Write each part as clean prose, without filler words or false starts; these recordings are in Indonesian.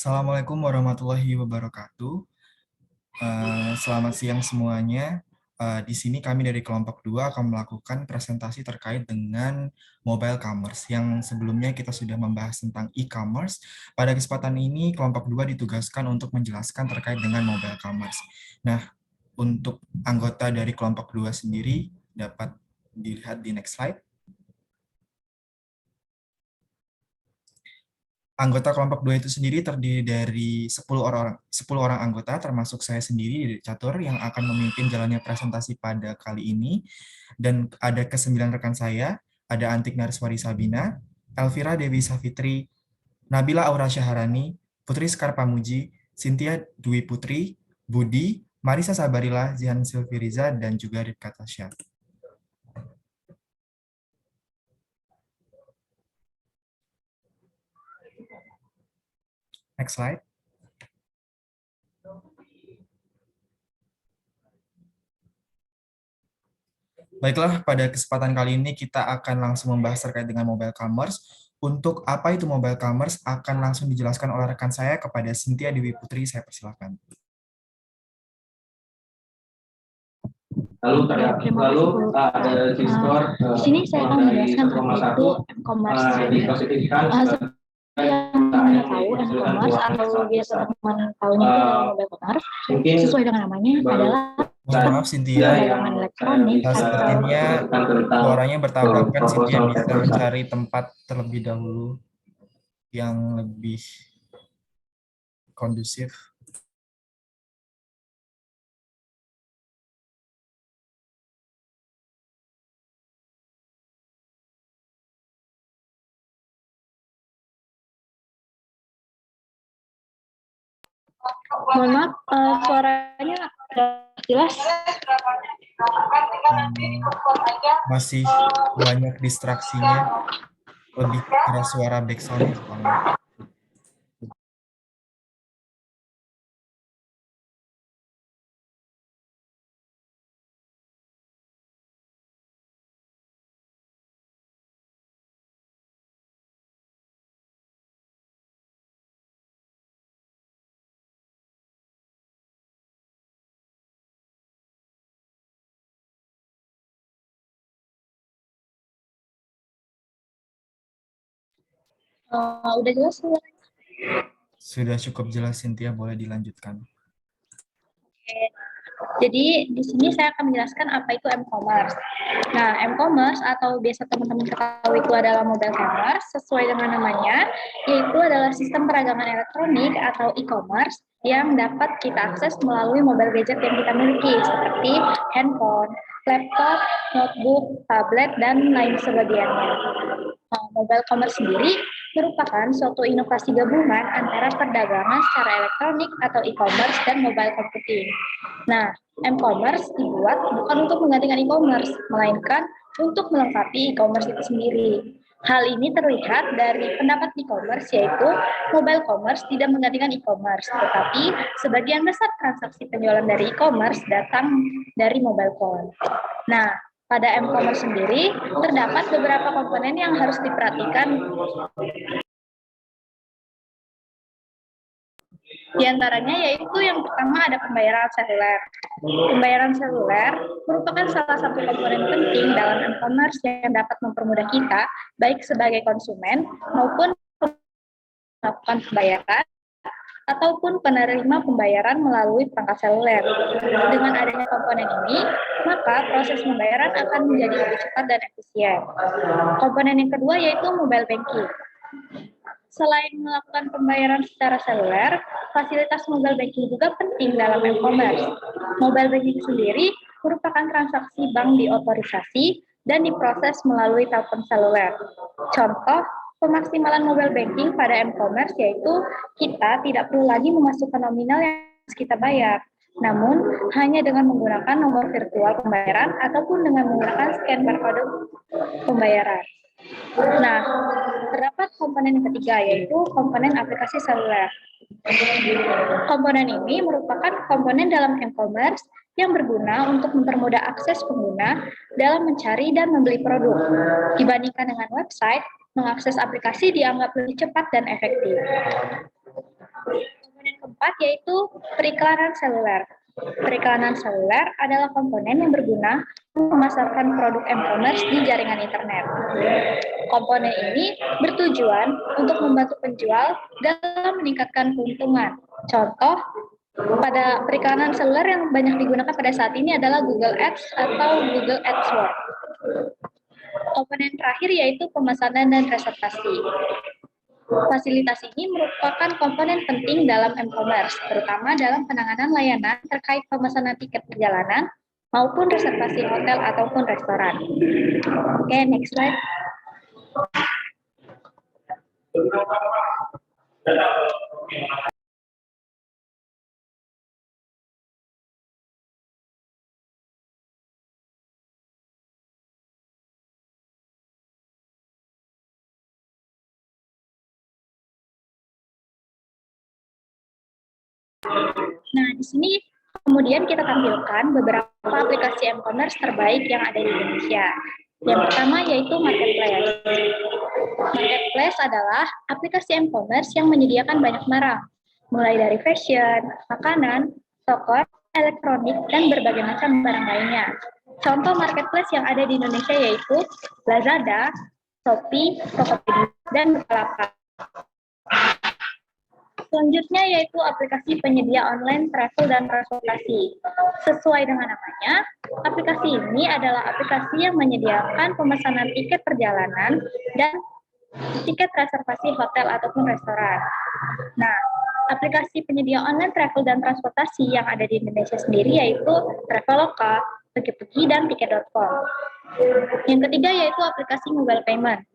Assalamualaikum warahmatullahi wabarakatuh. Selamat siang semuanya. Di sini kami dari kelompok 2 akan melakukan presentasi terkait dengan mobile commerce. Yang sebelumnya kita sudah membahas tentang e-commerce. Pada kesempatan ini kelompok 2 ditugaskan untuk menjelaskan terkait dengan mobile commerce. Nah, untuk anggota dari kelompok 2 sendiri dapat dilihat di next slide. Anggota kelompok 2 itu sendiri terdiri dari 10 orang anggota, termasuk saya sendiri dari Catur yang akan memimpin jalannya presentasi pada kali ini. Dan ada ke-9 rekan saya, ada Antik Narswari Sabina, Elvira Dewi Safitri, Nabila Aura Syaharani, Putri Sekar Pamuji, Cynthia Dwi Putri, Budi, Marisa Sabarila, Zihan Silviriza, dan juga Rifka Tasya. Next slide. Baiklah, pada kesempatan kali ini kita akan langsung membahas terkait dengan mobile commerce. Untuk apa itu mobile commerce akan langsung dijelaskan oleh rekan saya kepada Cynthia Dewi Putri. Saya persilakan. Ada Discord. Di sini saya akan menjelaskan apa itu e-commerce. Yang tahu e-commerce atau biasa teman tahunya itu adalah mobile commerce, sesuai dengan namanya adalah Maaf Cynthia, perdagangan elektronik. sepertinya suaranya bertabrakan. Cynthia bisa mencari tempat terlebih dahulu yang lebih kondusif. Mohon maaf, suaranya jelas. Masih banyak distraksinya, lebih keras suara backsound soalnya. Udah jelas suaranya? Sudah cukup jelas, Cynthia, boleh dilanjutkan. Oke. Jadi di sini saya akan menjelaskan apa itu m-commerce. Nah, m-commerce atau biasa teman-teman ketahui itu adalah mobile commerce, sesuai dengan namanya, yaitu adalah sistem perdagangan elektronik atau e-commerce yang dapat kita akses melalui mobile gadget yang kita miliki, seperti handphone, laptop, notebook, tablet, dan lain sebagainya. Nah, mobile commerce sendiri merupakan suatu inovasi gabungan antara perdagangan secara elektronik atau e-commerce dan mobile computing. Nah, m-commerce dibuat bukan untuk menggantikan e-commerce, melainkan untuk melengkapi e-commerce itu sendiri. Hal ini terlihat dari pendapat e-commerce, yaitu mobile commerce tidak menggantikan e-commerce, tetapi sebagian besar transaksi penjualan dari e-commerce datang dari mobile phone. Nah, pada m-commerce sendiri, terdapat beberapa komponen yang harus diperhatikan. Di antaranya yaitu yang pertama ada pembayaran seluler. Pembayaran seluler merupakan salah satu komponen penting dalam e-commerce yang dapat mempermudah kita, baik sebagai konsumen maupun melakukan pembayaran ataupun penerima pembayaran melalui perangkat seluler. Dengan adanya komponen ini, maka proses pembayaran akan menjadi lebih cepat dan efisien. Komponen yang kedua yaitu mobile banking. Selain melakukan pembayaran secara seluler, fasilitas mobile banking juga penting dalam e-commerce. Mobile banking sendiri merupakan transaksi bank diotorisasi dan diproses melalui telepon seluler. Contoh, pemaksimalan mobile banking pada m-commerce yaitu kita tidak perlu lagi memasukkan nominal yang harus kita bayar, namun hanya dengan menggunakan nomor virtual pembayaran ataupun dengan menggunakan scan barcode pembayaran. Nah, terdapat komponen yang ketiga yaitu komponen aplikasi seluler. Komponen ini merupakan komponen dalam e-commerce yang berguna untuk mempermudah akses pengguna dalam mencari dan membeli produk. Dibandingkan dengan website, mengakses aplikasi dianggap lebih cepat dan efektif. Komponen keempat yaitu periklanan seluler. Periklanan seluler adalah komponen yang berguna memasarkan produk e-commerce di jaringan internet. Komponen ini bertujuan untuk membantu penjual dalam meningkatkan keuntungan. Contoh, pada periklanan seluler yang banyak digunakan pada saat ini adalah Google Ads atau Google AdWords. Komponen terakhir yaitu pemesanan dan reservasi. Fasilitas ini merupakan komponen penting dalam e-commerce, terutama dalam penanganan layanan terkait pemesanan tiket perjalanan maupun reservasi hotel ataupun restoran. Oke, next slide. Nah, di sini kemudian kita tampilkan beberapa aplikasi e-commerce terbaik yang ada di Indonesia. Yang pertama yaitu Marketplace. Marketplace adalah aplikasi e-commerce yang menyediakan banyak barang, mulai dari fashion, makanan, toko, elektronik, dan berbagai macam barang lainnya. Contoh marketplace yang ada di Indonesia yaitu Lazada, Shopee, Tokopedia, dan Bukalapak. Selanjutnya yaitu aplikasi penyedia online travel dan transportasi. Sesuai dengan namanya, aplikasi ini adalah aplikasi yang menyediakan pemesanan tiket perjalanan dan tiket reservasi hotel ataupun restoran. Nah, aplikasi penyedia online travel dan transportasi yang ada di Indonesia sendiri yaitu Traveloka, Pergi-Pergi, dan Tiket.com. Yang ketiga yaitu aplikasi mobile payment.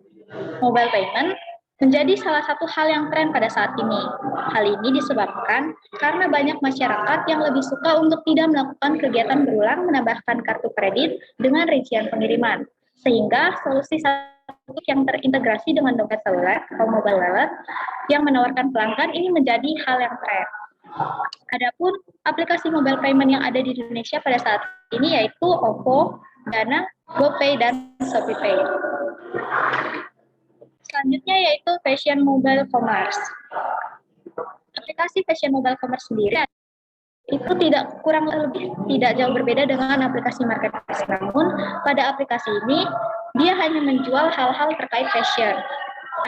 Mobile payment menjadi salah satu hal yang tren pada saat ini. Hal ini disebabkan karena banyak masyarakat yang lebih suka untuk tidak melakukan kegiatan berulang menambahkan kartu kredit dengan rincian pengiriman. Sehingga solusi satu yang terintegrasi dengan dompet seluler atau mobile wallet yang menawarkan pelanggan ini menjadi hal yang tren. Adapun aplikasi mobile payment yang ada di Indonesia pada saat ini yaitu OVO, Dana, GoPay, dan ShopeePay. Selanjutnya yaitu Fashion Mobile Commerce. Aplikasi Fashion Mobile Commerce sendiri itu kurang lebih tidak jauh berbeda dengan aplikasi marketplace. Namun pada aplikasi ini dia hanya menjual hal-hal terkait fashion.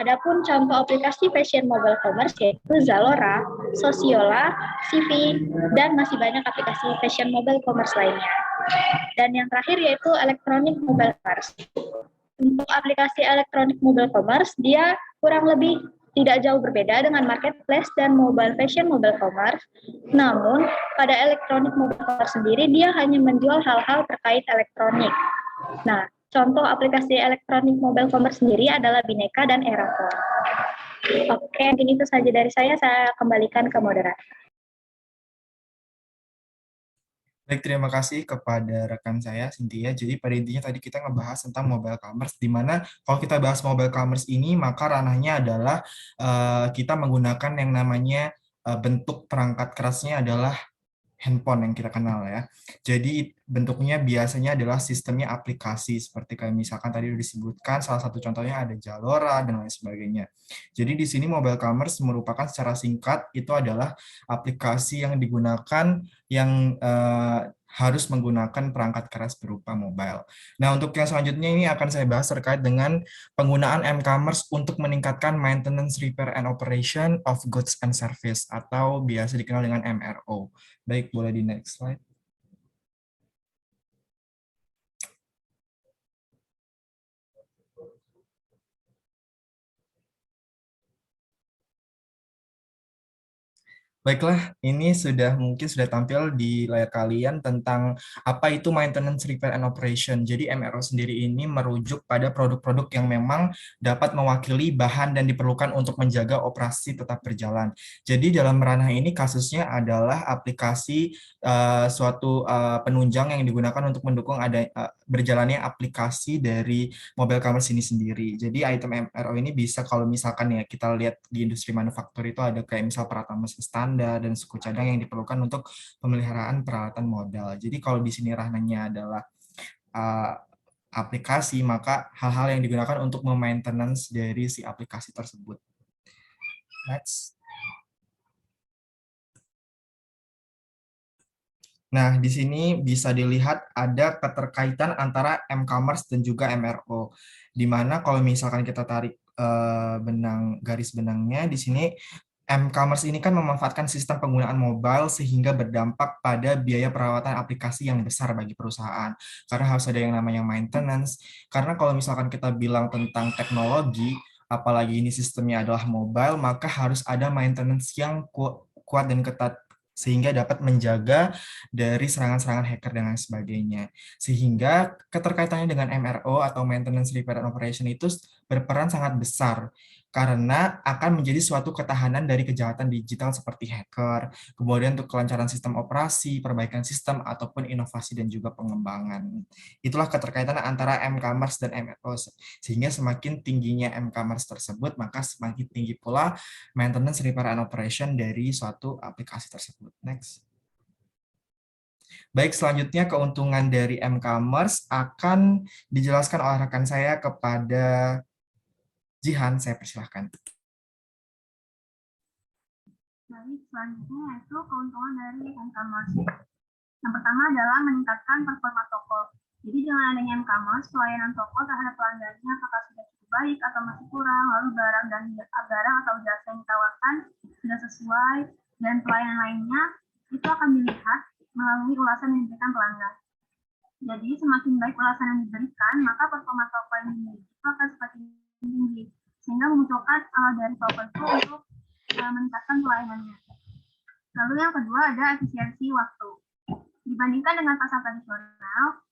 Adapun contoh aplikasi Fashion Mobile Commerce yaitu Zalora, Sosiola, CV, dan masih banyak aplikasi Fashion Mobile Commerce lainnya. Dan yang terakhir yaitu Electronic Mobile Commerce. Untuk aplikasi elektronik mobile commerce, dia kurang lebih tidak jauh berbeda dengan marketplace dan mobile fashion mobile commerce. Namun, pada elektronik mobile commerce sendiri, dia hanya menjual hal-hal terkait elektronik. Nah, contoh aplikasi elektronik mobile commerce sendiri adalah Bineka dan Eraton. Oke, mungkin itu saja dari saya kembalikan ke moderator. Baik, terima kasih kepada rekan saya, Cynthia. Jadi pada intinya tadi kita ngebahas tentang mobile commerce, di mana kalau kita bahas mobile commerce ini, maka ranahnya adalah kita menggunakan yang namanya bentuk perangkat kerasnya adalah handphone yang kita kenal ya. Jadi bentuknya biasanya adalah sistemnya aplikasi seperti kayak misalkan tadi sudah disebutkan salah satu contohnya ada Zalora dan lain sebagainya. Jadi di sini mobile commerce merupakan secara singkat itu adalah aplikasi yang digunakan yang harus menggunakan perangkat keras berupa mobile. Nah, untuk yang selanjutnya ini akan saya bahas terkait dengan penggunaan m-commerce untuk meningkatkan maintenance, repair, and operation of goods and service atau biasa dikenal dengan MRO. Baik, boleh di next slide. Baiklah, ini mungkin sudah tampil di layar kalian tentang apa itu maintenance, repair, and operation. Jadi MRO sendiri ini merujuk pada produk-produk yang memang dapat mewakili bahan dan diperlukan untuk menjaga operasi tetap berjalan. Jadi dalam ranah ini kasusnya adalah aplikasi suatu penunjang yang digunakan untuk mendukung berjalannya aplikasi dari mobile commerce ini sendiri. Jadi item MRO ini bisa kalau misalkan ya kita lihat di industri manufaktur itu ada kayak misal peralatan mesin standar dan suku cadang yang diperlukan untuk pemeliharaan peralatan modal. Jadi kalau di sini ranahnya adalah aplikasi, maka hal-hal yang digunakan untuk memaintenance dari si aplikasi tersebut. Next. Nah, di sini bisa dilihat ada keterkaitan antara m-commerce dan juga MRO. Di mana kalau misalkan kita tarik garis benangnya di sini, m-commerce ini kan memanfaatkan sistem penggunaan mobile sehingga berdampak pada biaya perawatan aplikasi yang besar bagi perusahaan. Karena harus ada yang namanya maintenance. Karena kalau misalkan kita bilang tentang teknologi, apalagi ini sistemnya adalah mobile, maka harus ada maintenance yang kuat dan ketat sehingga dapat menjaga dari serangan-serangan hacker dan lain sebagainya. Sehingga keterkaitannya dengan MRO atau Maintenance, Repair, and Operation itu berperan sangat besar karena akan menjadi suatu ketahanan dari kejahatan digital seperti hacker, kemudian untuk kelancaran sistem operasi, perbaikan sistem, ataupun inovasi dan juga pengembangan. Itulah keterkaitan antara m-commerce dan MRO, sehingga semakin tingginya m-commerce tersebut, maka semakin tinggi pula maintenance, repair, and operation dari suatu aplikasi tersebut. Next. Baik, selanjutnya keuntungan dari m-commerce akan dijelaskan oleh rekan saya kepada Jihan, saya persilahkan. Baik, selanjutnya yaitu keuntungan dari m-commerce. Yang pertama adalah meningkatkan performa toko. Jadi dengan adanya m-commerce, pelayanan toko terhadap pelanggannya apakah sudah cukup baik atau masih kurang, lalu barang atau jasa yang ditawarkan sudah sesuai, dan pelayanan lainnya itu akan dilihat melalui ulasan yang diberikan pelanggan. Jadi semakin baik ulasan yang diberikan, maka performa toko yang dimiliki itu akan semakin tinggi, sehingga memunculkan dari toko itu untuk meningkatkan pelayanannya. Lalu yang kedua ada efisiensi waktu. Dibandingkan dengan pasar tradisional,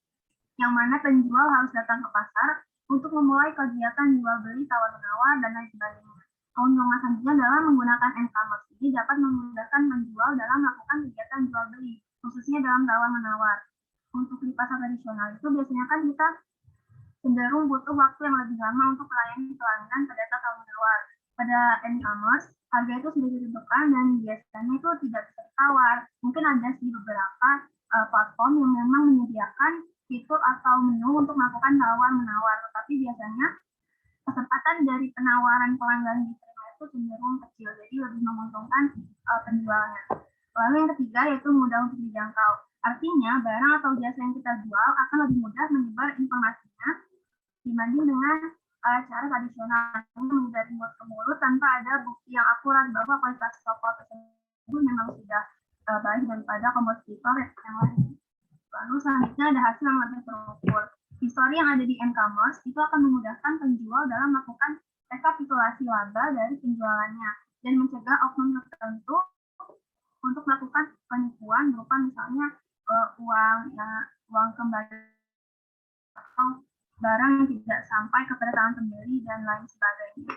yang mana penjual harus datang ke pasar untuk memulai kegiatan jual beli, tawar-menawar, dan lain sebagainya. Keuntungan selanjutnya adalah menggunakan m-commerce. Ini dapat memudahkan penjual dalam melakukan kegiatan jual beli, khususnya dalam tawar-menawar. Untuk di pasar tradisional itu biasanya kan kita cenderung butuh waktu yang lebih lama untuk melayani pelanggan pada tawar-menawar. Pada m-commerce, harga itu sudah ditentukan dan biasanya itu tidak bisa ditawar. Mungkin ada sih beberapa platform yang memang menyediakan fitur atau menu untuk melakukan tawar-menawar, tetapi biasanya kesempatan dari penawaran pelanggan diterima itu cenderung kecil, jadi lebih menguntungkan penjualnya. Lalu yang ketiga yaitu mudah untuk dijangkau. Artinya barang atau jasa yang kita jual akan lebih mudah menyebar informasinya dibanding dengan cara tradisional yang dari mulut ke mulut tanpa ada bukti yang akurat bahwa kualitas toko tersebut memang sudah baik daripada kompetitor yang lain. Lalu selanjutnya ada hasil yang lebih terukur. Histori yang ada di m-commerce itu akan memudahkan penjual dalam melakukan rekapitulasi laba dari penjualannya dan mencegah oknum tertentu untuk melakukan penipuan berupa misalnya uang kembali atau barang yang tidak sampai kepada tangan pembeli dan lain sebagainya.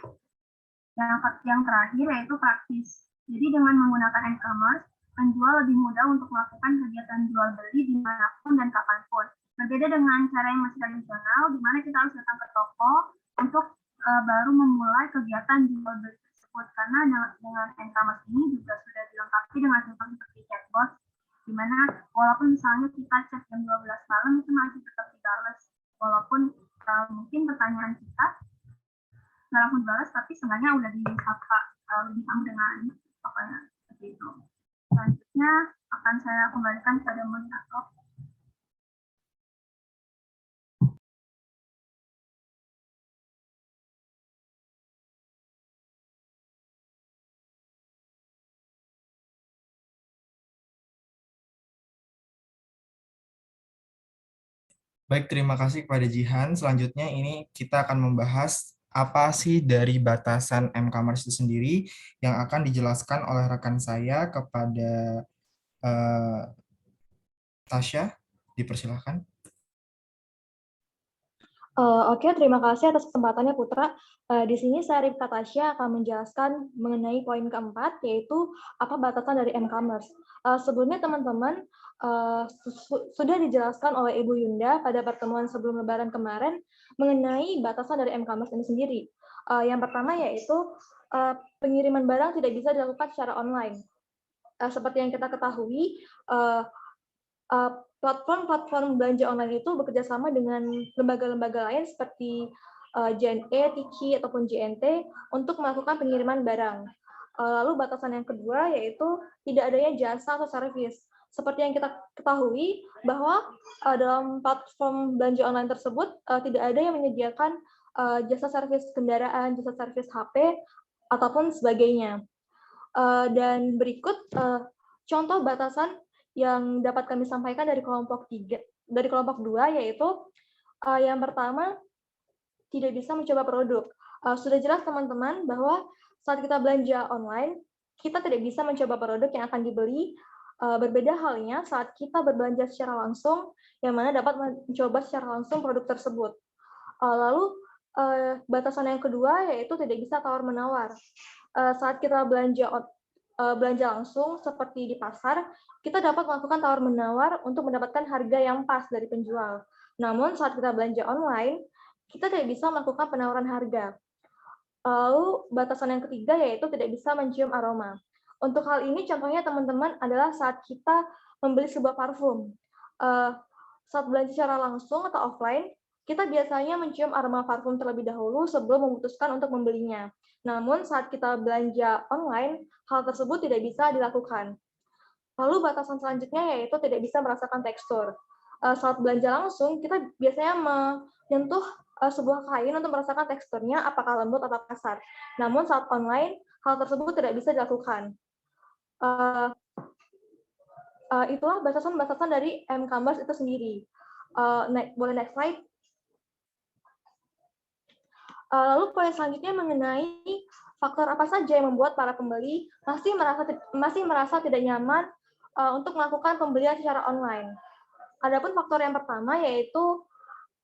Yang terakhir yaitu praktis. Jadi dengan menggunakan m-commerce, penjual lebih mudah untuk melakukan kegiatan jual beli dimanapun dan kapanpun. Berbeda dengan cara yang masih tradisional, di mana kita harus datang ke toko untuk baru memulai kegiatan jual beli tersebut. Karena dengan m-commerce ini juga sudah dilengkapi dengan fitur seperti chatbot, di mana walaupun misalnya kita chat jam 12 malam itu masih tetap dibales. Walaupun mungkin pertanyaan kita nggak langsung balas, tapi sebenarnya udah disapa lebih sama dengan pokoknya seperti itu. Selanjutnya akan saya kembalikan kepada moderator. Baik, terima kasih kepada Jihan. Selanjutnya ini kita akan membahas apa sih dari batasan m-commerce itu sendiri yang akan dijelaskan oleh rekan saya kepada Tasya. Dipersilahkan. Oke, terima kasih atas kesempatannya Putra. Di sini saya Rifka Tasya akan menjelaskan mengenai poin keempat, yaitu apa batasan dari m-commerce. Sebelumnya teman-teman sudah dijelaskan oleh Ibu Yunda pada pertemuan sebelum Lebaran kemarin mengenai batasan dari m-commerce ini sendiri. Yang pertama yaitu pengiriman barang tidak bisa dilakukan secara online. Seperti yang kita ketahui, platform belanja online itu bekerja sama dengan lembaga-lembaga lain seperti JNE, Tiki, ataupun JNT untuk melakukan pengiriman barang. Lalu batasan yang kedua yaitu tidak adanya jasa atau servis. Seperti yang kita ketahui bahwa dalam platform belanja online tersebut tidak ada yang menyediakan jasa servis kendaraan, jasa servis HP, ataupun sebagainya. Dan berikut contoh batasan yang dapat kami sampaikan dari kelompok 2, yaitu yang pertama, tidak bisa mencoba produk. Sudah jelas teman-teman bahwa saat kita belanja online, kita tidak bisa mencoba produk yang akan dibeli. Berbeda halnya saat kita berbelanja secara langsung, yang mana dapat mencoba secara langsung produk tersebut. Lalu batasan yang kedua yaitu tidak bisa tawar-menawar. Saat kita belanja langsung seperti di pasar, kita dapat melakukan tawar-menawar untuk mendapatkan harga yang pas dari penjual. Namun saat kita belanja online, kita tidak bisa melakukan penawaran harga. Lalu batasan yang ketiga yaitu tidak bisa mencium aroma. Untuk hal ini contohnya teman-teman adalah saat kita membeli sebuah parfum. Saat belanja secara langsung atau offline, kita biasanya mencium aroma parfum terlebih dahulu sebelum memutuskan untuk membelinya. Namun saat kita belanja online, hal tersebut tidak bisa dilakukan. Lalu batasan selanjutnya yaitu tidak bisa merasakan tekstur. Saat belanja langsung, kita biasanya menyentuh sebuah kain untuk merasakan teksturnya apakah lembut atau kasar. Namun saat online, hal tersebut tidak bisa dilakukan. Itulah batasan-batasan dari m-commerce itu sendiri. Boleh next slide. Lalu poin selanjutnya mengenai faktor apa saja yang membuat para pembeli masih merasa tidak nyaman untuk melakukan pembelian secara online. Adapun faktor yang pertama yaitu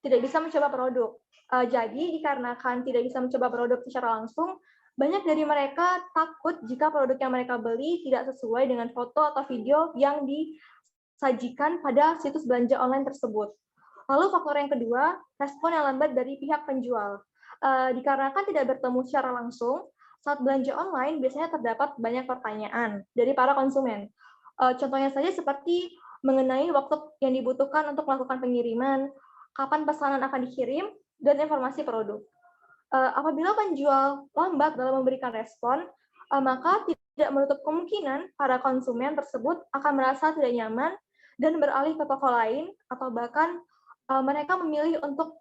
tidak bisa mencoba produk. Jadi dikarenakan tidak bisa mencoba produk secara langsung, banyak dari mereka takut jika produk yang mereka beli tidak sesuai dengan foto atau video yang disajikan pada situs belanja online tersebut. Lalu faktor yang kedua, respon yang lambat dari pihak penjual. Dikarenakan tidak bertemu secara langsung, saat belanja online biasanya terdapat banyak pertanyaan dari para konsumen. Contohnya saja seperti mengenai waktu yang dibutuhkan untuk melakukan pengiriman, kapan pesanan akan dikirim, dan informasi produk. Apabila penjual lambat dalam memberikan respon, maka tidak menutup kemungkinan para konsumen tersebut akan merasa tidak nyaman dan beralih ke toko lain, atau bahkan mereka memilih untuk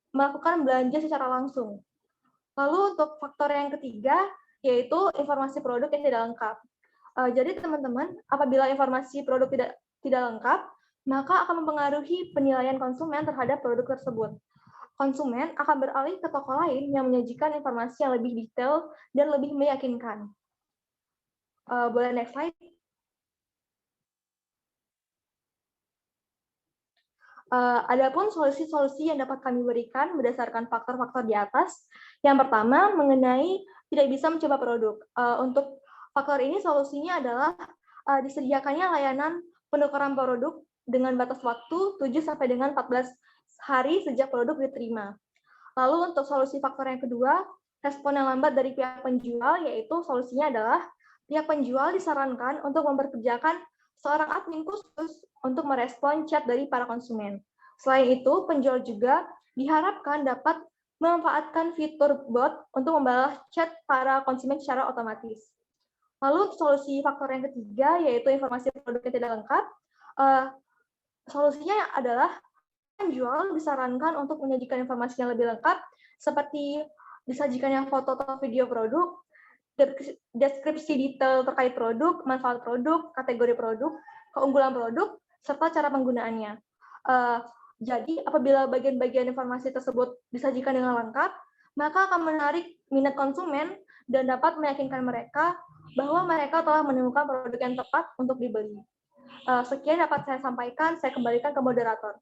melakukan belanja secara langsung. Lalu untuk faktor yang ketiga, yaitu informasi produk yang tidak lengkap. Jadi teman-teman, apabila informasi produk tidak lengkap, maka akan mempengaruhi penilaian konsumen terhadap produk tersebut. Konsumen akan beralih ke toko lain yang menyajikan informasi yang lebih detail dan lebih meyakinkan. Boleh next slide. Adapun solusi-solusi yang dapat kami berikan berdasarkan faktor-faktor di atas. Yang pertama, mengenai tidak bisa mencoba produk. Untuk faktor ini solusinya adalah disediakannya layanan penukaran produk dengan batas waktu 7 sampai dengan 14 hari sejak produk diterima. Lalu untuk solusi faktor yang kedua, respon yang lambat dari pihak penjual, yaitu solusinya adalah pihak penjual disarankan untuk memperkerjakan seorang admin khusus untuk merespon chat dari para konsumen. Selain itu, penjual juga diharapkan dapat memanfaatkan fitur bot untuk membalas chat para konsumen secara otomatis. Lalu solusi faktor yang ketiga, yaitu informasi produk yang tidak lengkap, solusinya adalah penjual disarankan untuk menyajikan informasi yang lebih lengkap, seperti disajikannya foto atau video produk, deskripsi detail terkait produk, manfaat produk, kategori produk, keunggulan produk, serta cara penggunaannya. Jadi, apabila bagian-bagian informasi tersebut disajikan dengan lengkap, maka akan menarik minat konsumen dan dapat meyakinkan mereka bahwa mereka telah menemukan produk yang tepat untuk dibeli. Sekian dapat saya sampaikan, saya kembalikan ke moderator.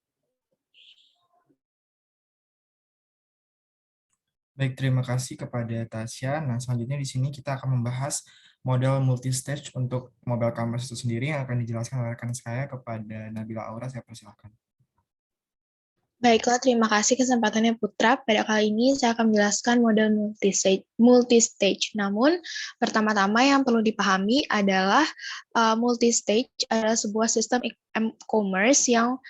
Baik, terima kasih kepada Tasya. Nah, selanjutnya di sini kita akan membahas model multi-stage untuk mobile commerce itu sendiri yang akan dijelaskan oleh rekan saya kepada Nabila Aura. Saya persilakan. Baiklah, terima kasih kesempatannya Putra. Pada kali ini saya akan menjelaskan model multi-stage. Namun, pertama-tama yang perlu dipahami adalah multi-stage adalah sebuah sistem e-commerce yang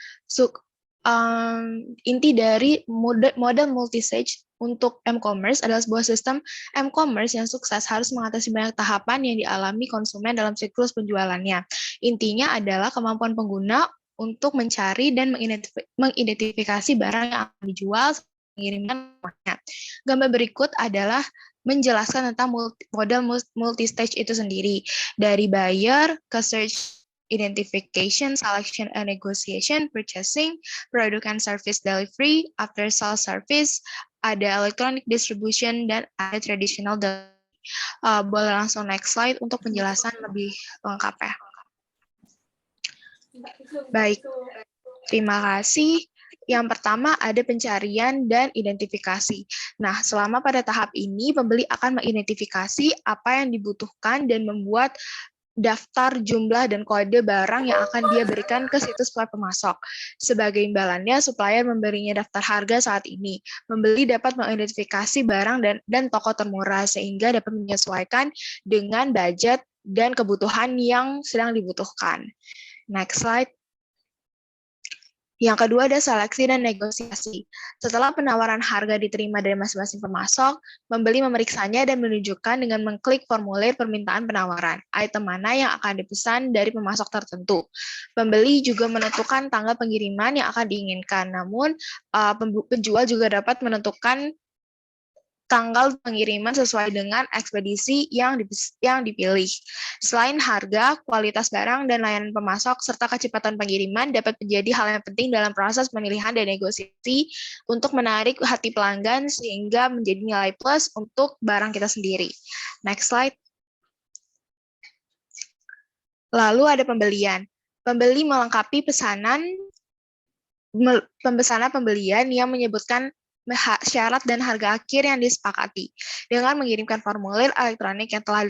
inti dari model multi-stage untuk m-commerce adalah sebuah sistem m-commerce yang sukses harus mengatasi banyak tahapan yang dialami konsumen dalam siklus penjualannya. Intinya adalah kemampuan pengguna untuk mencari dan mengidentifikasi barang yang akan dijual, mengirimkan nomornya. Gambar berikut adalah menjelaskan tentang model multi-stage itu sendiri. Dari buyer ke search, identification, selection and negotiation, purchasing, product and service delivery, after sales service, ada electronic distribution, dan ada traditional delivery. Boleh langsung next slide untuk penjelasan lebih lengkap ya. Baik, terima kasih. Yang pertama ada pencarian dan identifikasi. Nah, selama pada tahap ini, pembeli akan mengidentifikasi apa yang dibutuhkan dan membuat daftar jumlah dan kode barang yang akan dia berikan ke situs web pemasok. Sebagai imbalannya, supplier memberinya daftar harga saat ini. Pembeli dapat mengidentifikasi barang dan toko termurah sehingga dapat menyesuaikan dengan budget dan kebutuhan yang sedang dibutuhkan. Next slide. Yang kedua ada seleksi dan negosiasi. Setelah penawaran harga diterima dari masing-masing pemasok, pembeli memeriksanya dan menunjukkan dengan mengklik formulir permintaan penawaran, item mana yang akan dipesan dari pemasok tertentu. Pembeli juga menentukan tanggal pengiriman yang akan diinginkan, namun penjual juga dapat menentukan tanggal pengiriman sesuai dengan ekspedisi yang dipilih. Selain harga, kualitas barang dan layanan pemasok, serta kecepatan pengiriman dapat menjadi hal yang penting dalam proses pemilihan dan negosiasi untuk menarik hati pelanggan sehingga menjadi nilai plus untuk barang kita sendiri. Next slide. Lalu ada pembelian. Pembeli melengkapi pemesanan pembelian yang menyebutkan syarat dan harga akhir yang disepakati dengan mengirimkan formulir elektronik yang telah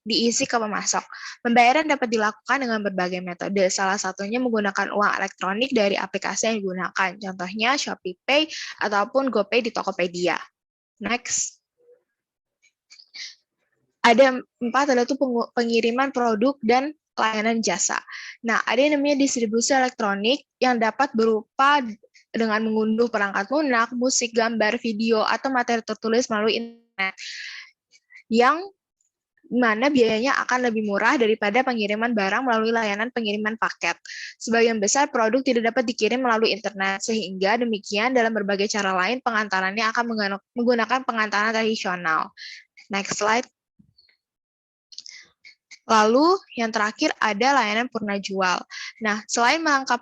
diisi ke pemasok. Pembayaran dapat dilakukan dengan berbagai metode, salah satunya menggunakan uang elektronik dari aplikasi yang digunakan, contohnya Shopee Pay ataupun GoPay di Tokopedia. Next. Ada 4, adalah pengiriman produk dan layanan jasa. Nah, ada yang namanya distribusi elektronik yang dapat berupa dengan mengunduh perangkat lunak, musik, gambar, video, atau materi tertulis melalui internet, yang mana biayanya akan lebih murah daripada pengiriman barang melalui layanan pengiriman paket. Sebagian besar produk tidak dapat dikirim melalui internet, sehingga demikian dalam berbagai cara lain pengantarannya akan menggunakan pengantaran tradisional. Next slide. Lalu yang terakhir ada layanan purna jual. Nah, selain menangkap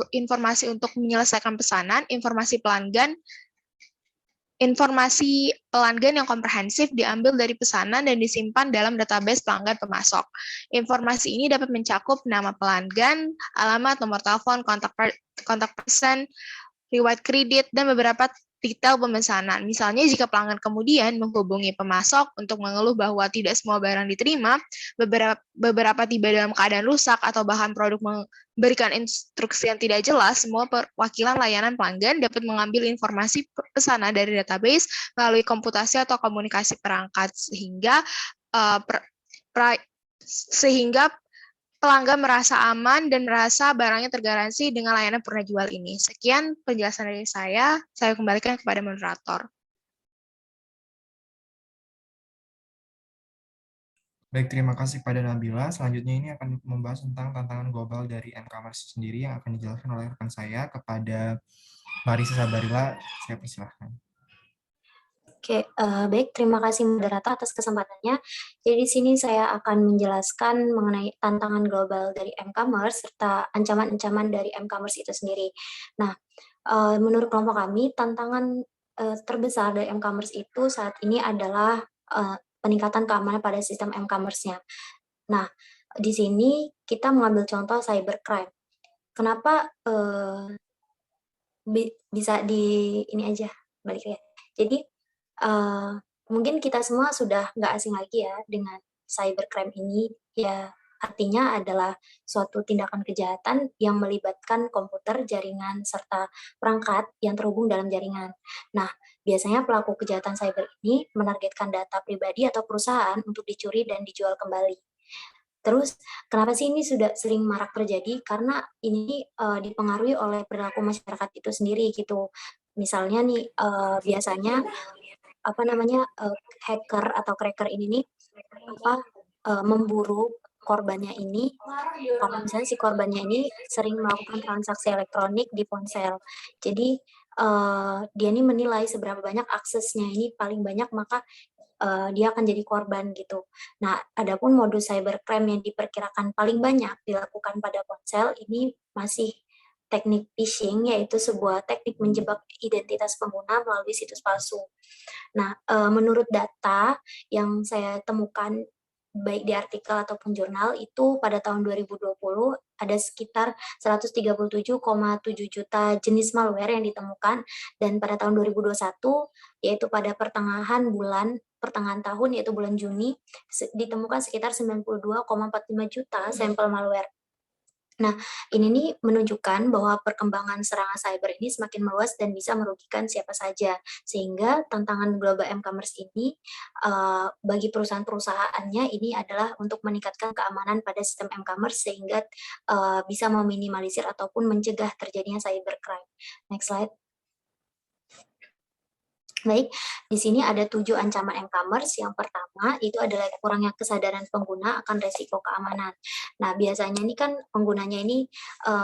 informasi untuk menyelesaikan pesanan, informasi pelanggan yang komprehensif diambil dari pesanan dan disimpan dalam database pelanggan pemasok. Informasi ini dapat mencakup nama pelanggan, alamat, nomor telepon, kontak person, riwayat kredit, dan beberapa detail pemesanan. Misalnya, jika pelanggan kemudian menghubungi pemasok untuk mengeluh bahwa tidak semua barang diterima, beberapa tiba dalam keadaan rusak, atau bahkan produk memberikan instruksi yang tidak jelas, semua perwakilan layanan pelanggan dapat mengambil informasi pesanan dari database melalui komputasi atau komunikasi perangkat, sehingga pelanggan merasa aman dan merasa barangnya tergaransi dengan layanan purna jual ini. Sekian penjelasan dari saya kembalikan kepada moderator. Baik, terima kasih pada Nabila. Selanjutnya ini akan membahas tentang tantangan global dari M-Commerce sendiri yang akan dijelaskan oleh rekan saya kepada Marisa Sabarila. Saya persilahkan. Oke, baik. Terima kasih moderator atas kesempatannya. Jadi di sini saya akan menjelaskan mengenai tantangan global dari M-Commerce serta ancaman-ancaman dari M-Commerce itu sendiri. Nah, menurut kelompok kami, tantangan terbesar dari M-Commerce itu saat ini adalah peningkatan keamanan pada sistem M-Commerce-nya. Nah, di sini kita mengambil contoh cybercrime. Kenapa bisa di ini aja balik ya. Jadi mungkin kita semua sudah nggak asing lagi ya dengan cybercrime ini, ya artinya adalah suatu tindakan kejahatan yang melibatkan komputer, jaringan, serta perangkat yang terhubung dalam jaringan. Nah, biasanya pelaku kejahatan cyber ini menargetkan data pribadi atau perusahaan untuk dicuri dan dijual kembali. Terus, kenapa sih ini sudah sering marak terjadi? Karena ini dipengaruhi oleh perilaku masyarakat itu sendiri gitu. Misalnya nih, biasanya hacker atau cracker ini nih memburu korbannya ini, kalau misalnya si korbannya ini sering melakukan transaksi elektronik di ponsel. Jadi dia ini menilai seberapa banyak aksesnya ini paling banyak, maka dia akan jadi korban gitu. Nah, adapun modus cybercrime yang diperkirakan paling banyak dilakukan pada ponsel ini masih teknik phishing, yaitu sebuah teknik menjebak identitas pengguna melalui situs palsu. Nah, menurut data yang saya temukan baik di artikel ataupun jurnal itu pada tahun 2020 ada sekitar 137,7 juta jenis malware yang ditemukan, dan pada tahun 2021 yaitu pada pertengahan tahun yaitu bulan Juni ditemukan sekitar 92,45 juta sampel malware. Nah, ini nih menunjukkan bahwa perkembangan serangan cyber ini semakin meluas dan bisa merugikan siapa saja. Sehingga tantangan global e-commerce ini bagi perusahaan-perusahaannya ini adalah untuk meningkatkan keamanan pada sistem e-commerce sehingga bisa meminimalisir ataupun mencegah terjadinya cybercrime. Next slide. Baik, di sini ada 7 ancaman e-commerce. Yang pertama itu adalah kurangnya kesadaran pengguna akan resiko keamanan. Nah, biasanya ini kan penggunanya ini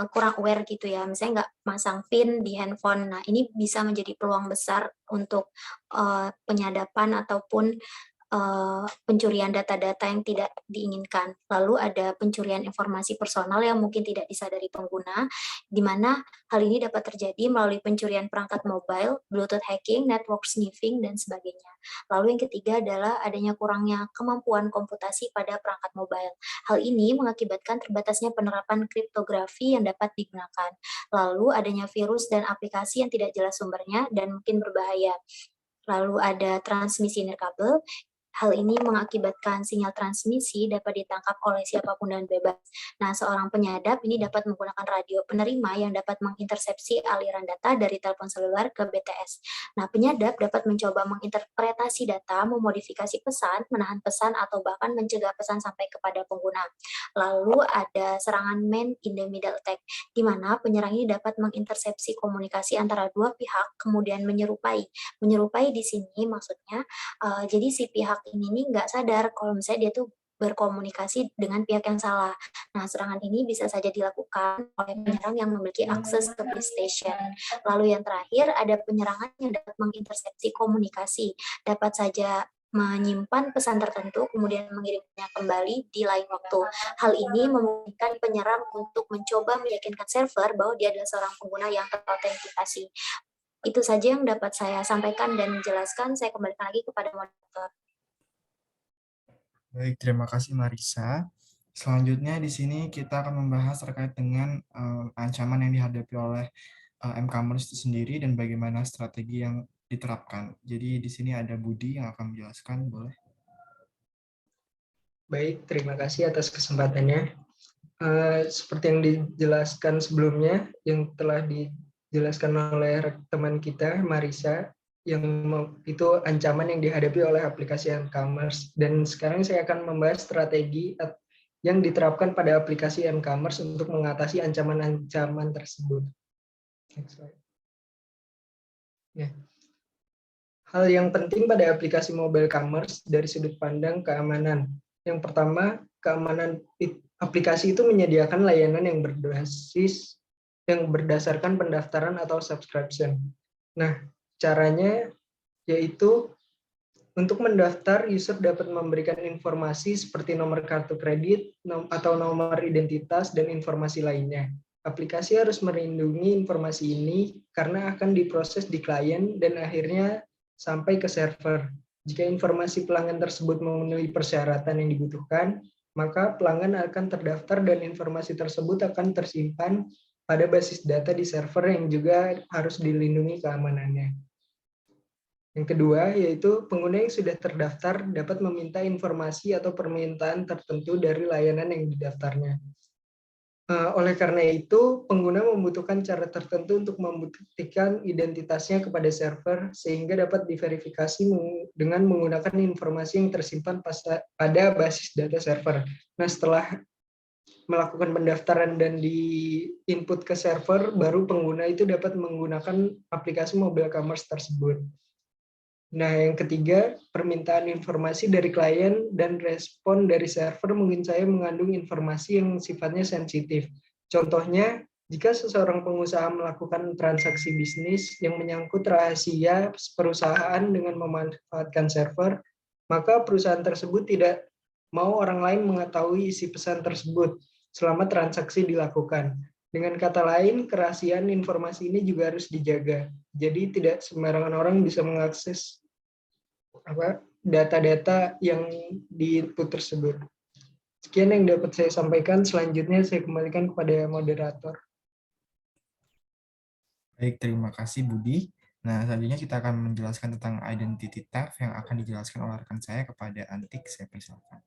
kurang aware gitu ya, misalnya nggak masang PIN di handphone. Nah, ini bisa menjadi peluang besar untuk penyadapan ataupun pencurian data-data yang tidak diinginkan. Lalu ada pencurian informasi personal yang mungkin tidak disadari pengguna, di mana hal ini dapat terjadi melalui pencurian perangkat mobile, Bluetooth hacking, network sniffing, dan sebagainya. Lalu yang ketiga adalah adanya kurangnya kemampuan komputasi pada perangkat mobile. Hal ini mengakibatkan terbatasnya penerapan kriptografi yang dapat digunakan. Lalu adanya virus dan aplikasi yang tidak jelas sumbernya dan mungkin berbahaya. Lalu ada transmisi nirkabel. Hal ini mengakibatkan sinyal transmisi dapat ditangkap oleh siapapun dan bebas. Nah, seorang penyadap ini dapat menggunakan radio penerima yang dapat mengintersepsi aliran data dari telepon seluler ke BTS. Nah, penyadap dapat mencoba menginterpretasi data, memodifikasi pesan, menahan pesan, atau bahkan mencegah pesan sampai kepada pengguna. Lalu ada serangan man in the middle attack, di mana penyerang ini dapat mengintersepsi komunikasi antara dua pihak, kemudian menyerupai. Menyerupai di sini maksudnya, jadi si pihak ini nih nggak sadar kalau misalnya dia tuh berkomunikasi dengan pihak yang salah. Nah, serangan ini bisa saja dilakukan oleh penyerang yang memiliki akses ke PlayStation. Lalu yang terakhir, ada penyerangan yang dapat mengintersepsi komunikasi. Dapat saja menyimpan pesan tertentu, kemudian mengirimnya kembali di lain waktu. Hal ini memungkinkan penyerang untuk mencoba meyakinkan server bahwa dia adalah seorang pengguna yang terautentikasi. Itu saja yang dapat saya sampaikan dan jelaskan. Saya kembalikan lagi kepada moderator. Baik, terima kasih Marisa. Selanjutnya di sini kita akan membahas terkait dengan ancaman yang dihadapi oleh e-commerce itu sendiri dan bagaimana strategi yang diterapkan. Jadi di sini ada Budi yang akan menjelaskan, boleh? Baik, terima kasih atas kesempatannya. Seperti yang dijelaskan sebelumnya, yang telah dijelaskan oleh teman kita, Marisa, yang itu ancaman yang dihadapi oleh aplikasi e-commerce. Dan sekarang saya akan membahas strategi yang diterapkan pada aplikasi e-commerce untuk mengatasi ancaman-ancaman tersebut. Next slide. Ya. Hal yang penting pada aplikasi mobile commerce dari sudut pandang keamanan. Yang pertama, keamanan aplikasi itu menyediakan layanan yang berdasarkan pendaftaran atau subscription. Nah, caranya yaitu untuk mendaftar, user dapat memberikan informasi seperti nomor kartu kredit atau nomor identitas dan informasi lainnya. Aplikasi harus melindungi informasi ini karena akan diproses di klien dan akhirnya sampai ke server. Jika informasi pelanggan tersebut memenuhi persyaratan yang dibutuhkan, maka pelanggan akan terdaftar dan informasi tersebut akan tersimpan pada basis data di server yang juga harus dilindungi keamanannya. Yang kedua, yaitu pengguna yang sudah terdaftar dapat meminta informasi atau permintaan tertentu dari layanan yang didaftarnya. Oleh karena itu, pengguna membutuhkan cara tertentu untuk membuktikan identitasnya kepada server sehingga dapat diverifikasi dengan menggunakan informasi yang tersimpan pada basis data server. Nah, setelah melakukan pendaftaran dan di-input ke server, baru pengguna itu dapat menggunakan aplikasi mobile commerce tersebut. Nah, yang ketiga, permintaan informasi dari klien dan respon dari server mungkin saya mengandung informasi yang sifatnya sensitif. Contohnya, jika seseorang pengusaha melakukan transaksi bisnis yang menyangkut rahasia perusahaan dengan memanfaatkan server, maka perusahaan tersebut tidak mau orang lain mengetahui isi pesan tersebut selama transaksi dilakukan. Dengan kata lain, kerahasiaan informasi ini juga harus dijaga. Jadi tidak sembarangan orang bisa mengakses data-data yang di input tersebut. Sekian yang dapat saya sampaikan. Selanjutnya saya kembalikan kepada moderator. Baik, terima kasih Budi. Nah, selanjutnya kita akan menjelaskan tentang identity theft yang akan dijelaskan oleh rekan saya kepada Antik. Saya persilakan.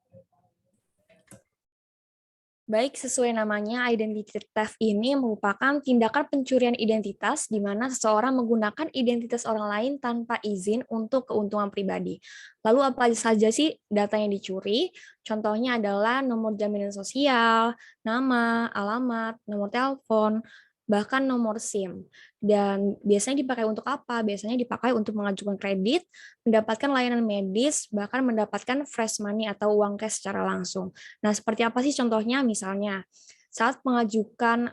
Baik, sesuai namanya, identity theft ini merupakan tindakan pencurian identitas di mana seseorang menggunakan identitas orang lain tanpa izin untuk keuntungan pribadi. Lalu apa saja sih data yang dicuri? Contohnya adalah nomor jaminan sosial, nama, alamat, nomor telepon, bahkan nomor SIM. Dan biasanya dipakai untuk apa? Biasanya dipakai untuk mengajukan kredit, mendapatkan layanan medis, bahkan mendapatkan fresh money atau uang cash secara langsung. Nah, seperti apa sih contohnya? Misalnya, saat pengajuan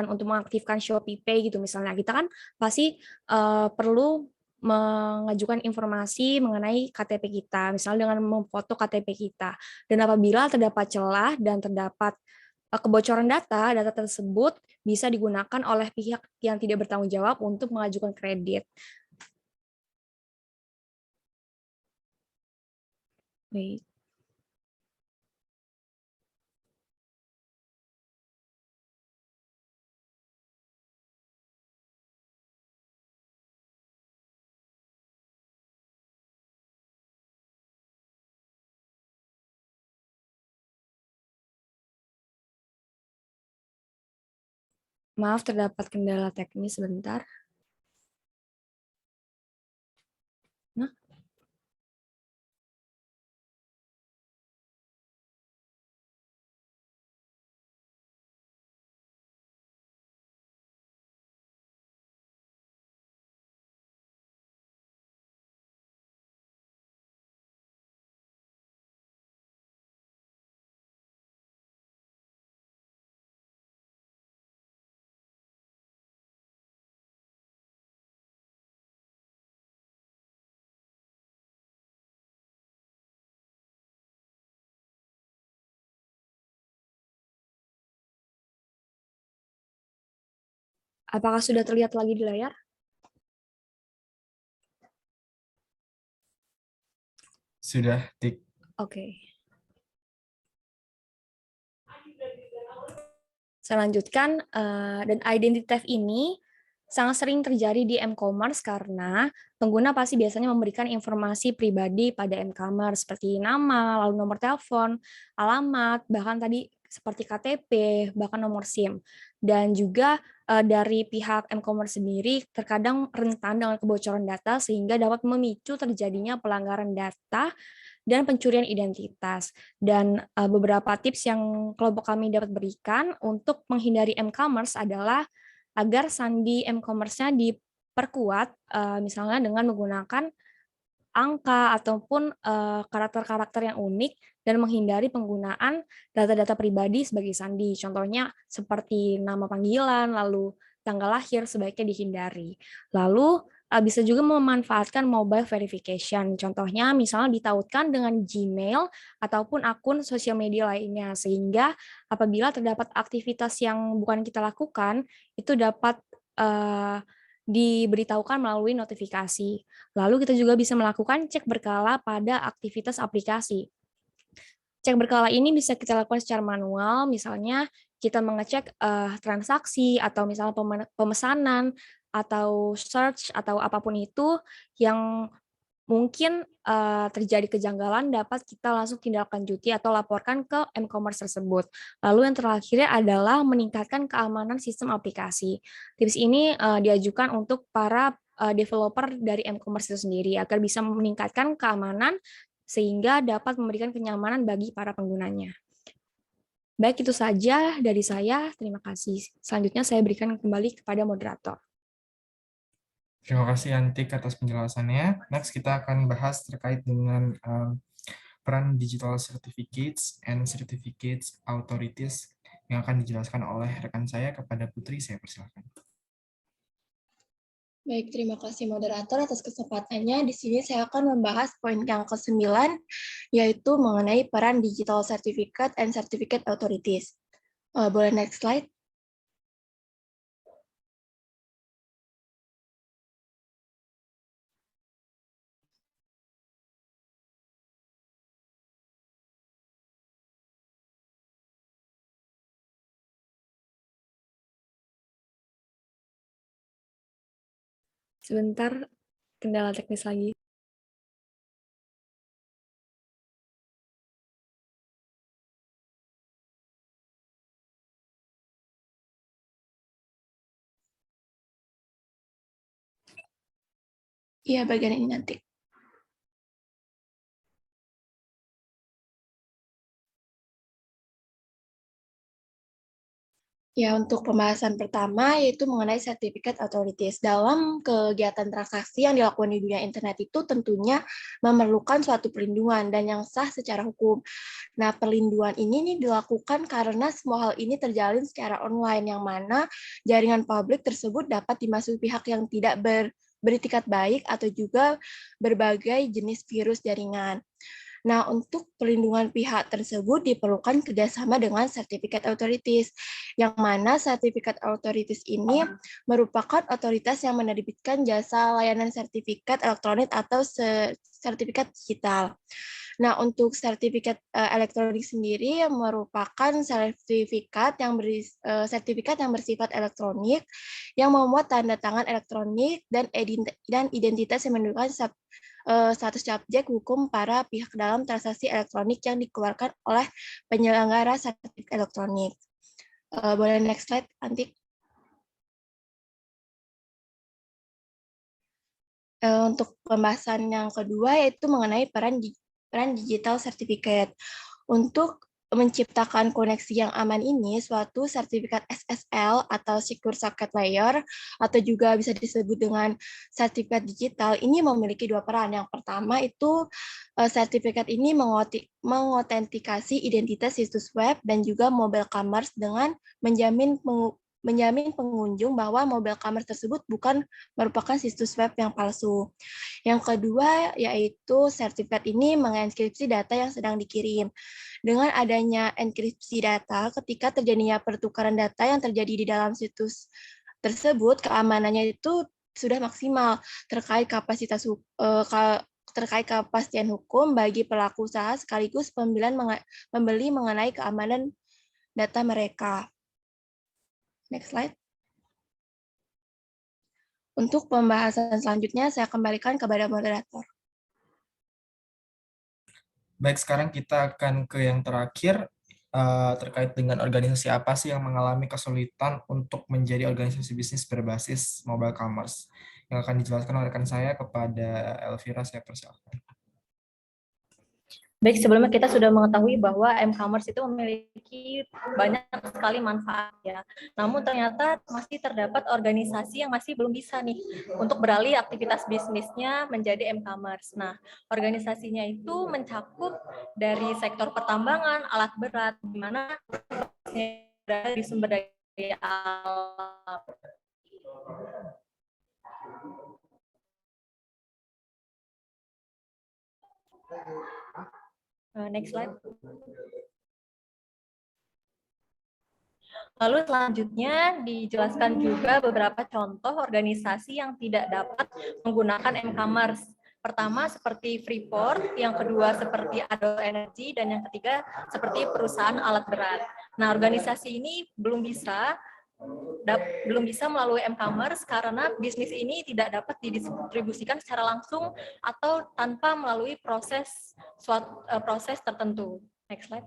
untuk mengaktifkan Shopee Pay gitu misalnya, kita kan pasti perlu mengajukan informasi mengenai KTP kita, misalnya dengan memfoto KTP kita. Dan apabila terdapat celah dan terdapat kebocoran data, data tersebut bisa digunakan oleh pihak yang tidak bertanggung jawab untuk mengajukan kredit. Wait. Maaf, terdapat kendala teknis sebentar. Nah. Apakah sudah terlihat lagi di layar? Sudah, Tik. Oke. Saya lanjutkan, dan identity theft ini sangat sering terjadi di m-commerce karena pengguna pasti biasanya memberikan informasi pribadi pada m-commerce seperti nama, lalu nomor telepon, alamat, bahkan tadi seperti KTP, bahkan nomor SIM. Dan juga dari pihak m-commerce sendiri terkadang rentan dengan kebocoran data sehingga dapat memicu terjadinya pelanggaran data dan pencurian identitas. Dan beberapa tips yang kelompok kami dapat berikan untuk menghindari m-commerce adalah agar sandi m-commerce-nya diperkuat, misalnya dengan menggunakan angka ataupun karakter-karakter yang unik dan menghindari penggunaan data-data pribadi sebagai sandi. Contohnya seperti nama panggilan, lalu tanggal lahir sebaiknya dihindari. Lalu bisa juga memanfaatkan mobile verification. Contohnya misalnya ditautkan dengan Gmail ataupun akun sosial media lainnya, sehingga apabila terdapat aktivitas yang bukan kita lakukan, itu dapat diberitahukan melalui notifikasi. Lalu kita juga bisa melakukan cek berkala pada aktivitas aplikasi. Cek berkala ini bisa kita lakukan secara manual, misalnya kita mengecek transaksi atau misalnya pemesanan atau search atau apapun itu yang mungkin terjadi kejanggalan dapat kita langsung tindaklanjuti atau laporkan ke m-commerce tersebut. Lalu yang terakhir adalah meningkatkan keamanan sistem aplikasi. Tips ini diajukan untuk para developer dari m-commerce itu sendiri agar bisa meningkatkan keamanan sehingga dapat memberikan kenyamanan bagi para penggunanya. Baik, itu saja dari saya. Terima kasih. Selanjutnya saya berikan kembali kepada moderator. Terima kasih Antik atas penjelasannya. Next kita akan bahas terkait dengan peran Digital Certificates and Certificates Authorities yang akan dijelaskan oleh rekan saya kepada Putri. Saya persilakan. Baik, terima kasih moderator atas kesempatannya. Di sini saya akan membahas poin yang ke-9, yaitu mengenai peran Digital Certificate and Certificate Authorities. Boleh next slide? Sebentar, kendala teknis lagi. Iya, bagian ini nanti. Ya, untuk pembahasan pertama yaitu mengenai Certificate Authorities. Dalam kegiatan transaksi yang dilakukan di dunia internet itu tentunya memerlukan suatu perlindungan dan yang sah secara hukum. Nah, perlindungan ini nih dilakukan karena semua hal ini terjalin secara online, yang mana jaringan publik tersebut dapat dimasuki pihak yang tidak beritikat baik atau juga berbagai jenis virus jaringan. Nah, untuk perlindungan pihak tersebut diperlukan kerjasama dengan Certificate Authorities, yang mana Certificate Authorities ini merupakan otoritas yang menerbitkan jasa layanan sertifikat elektronik atau sertifikat digital. Nah, untuk sertifikat elektronik sendiri merupakan sertifikat yang bersifat elektronik yang memuat tanda tangan elektronik dan identitas yang menunjukkan status subjek hukum para pihak dalam transaksi elektronik yang dikeluarkan oleh penyelenggara sertifikat elektronik. Boleh next slide, Antik. Untuk pembahasan yang kedua yaitu mengenai peran digital certificate. Untuk menciptakan koneksi yang aman ini, suatu sertifikat SSL atau Secure Socket Layer, atau juga bisa disebut dengan sertifikat digital, ini memiliki dua peran. Yang pertama itu sertifikat ini mengotentikasi identitas situs web dan juga mobile commerce dengan menjamin pengunjung bahwa mobile commerce tersebut bukan merupakan situs web yang palsu. Yang kedua yaitu sertifikat ini mengenkripsi data yang sedang dikirim. Dengan adanya enkripsi data, ketika terjadinya pertukaran data yang terjadi di dalam situs tersebut, keamanannya itu sudah maksimal terkait kepastian hukum bagi pelaku usaha sekaligus pembeli mengenai keamanan data mereka. Next slide. Untuk pembahasan selanjutnya, saya kembalikan kepada moderator. Baik, sekarang kita akan ke yang terakhir, terkait dengan organisasi apa sih yang mengalami kesulitan untuk menjadi organisasi bisnis berbasis mobile commerce. Yang akan dijelaskan oleh rekan saya kepada Elvira, saya persilakan. Baik, sebelumnya kita sudah mengetahui bahwa m-commerce itu memiliki banyak sekali manfaat ya. Namun ternyata masih terdapat organisasi yang masih belum bisa nih untuk beralih aktivitas bisnisnya menjadi m-commerce. Nah, organisasinya itu mencakup dari sektor pertambangan, alat berat, di mana berada di sumber daya alam. Next slide. Lalu selanjutnya dijelaskan juga beberapa contoh organisasi yang tidak dapat menggunakan m-commerce. Pertama seperti Freeport, yang kedua seperti Adol Energy, dan yang ketiga seperti perusahaan alat berat. Nah, organisasi ini belum bisa melalui m-commerce karena bisnis ini tidak dapat didistribusikan secara langsung atau tanpa melalui proses tertentu. Next slide.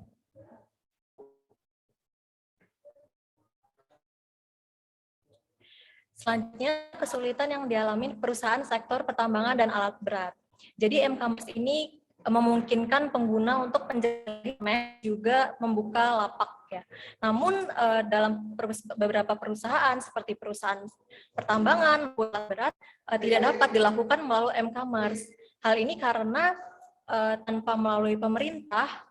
Selanjutnya, kesulitan yang dialami perusahaan sektor pertambangan dan alat berat. Jadi m-commerce ini memungkinkan pengguna untuk menjadi juga membuka lapak ya. Namun dalam beberapa perusahaan seperti perusahaan pertambangan, alat berat tidak dapat dilakukan melalui m-commerce. Hal ini karena tanpa melalui pemerintah,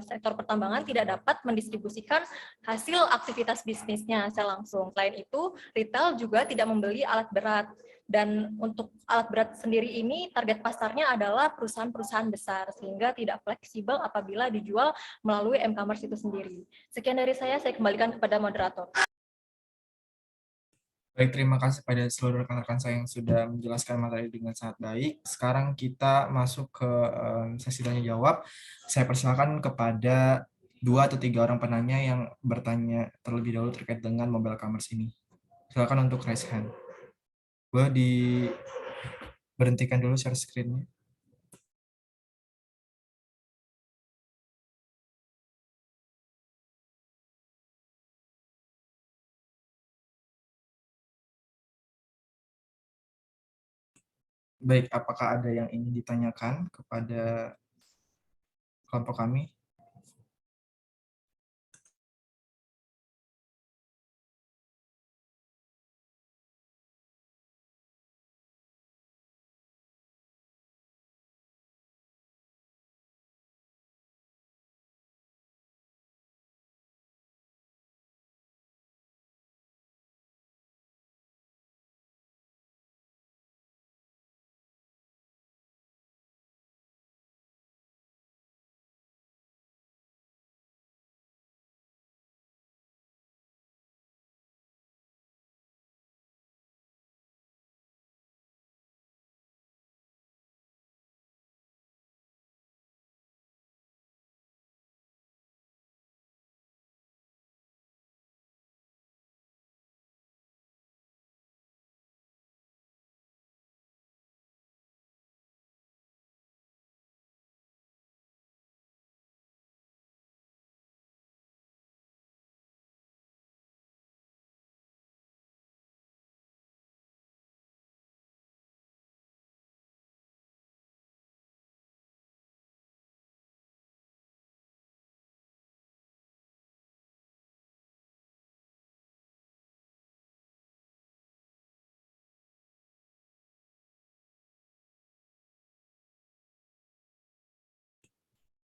sektor pertambangan tidak dapat mendistribusikan hasil aktivitas bisnisnya secara langsung. Selain itu, retail juga tidak membeli alat berat. Dan untuk alat berat sendiri ini target pasarnya adalah perusahaan-perusahaan besar sehingga tidak fleksibel apabila dijual melalui m-commerce itu sendiri. Sekian dari saya kembalikan kepada moderator. Baik, terima kasih pada seluruh rekan-rekan saya yang sudah menjelaskan materi dengan sangat baik. Sekarang kita masuk ke sesi tanya jawab. Saya persilakan kepada 2 atau 3 orang penanya yang bertanya terlebih dahulu terkait dengan mobile commerce ini. Silakan untuk raise hand. Boleh diberhentikan dulu share screen-nya. Baik, apakah ada yang ingin ditanyakan kepada kelompok kami?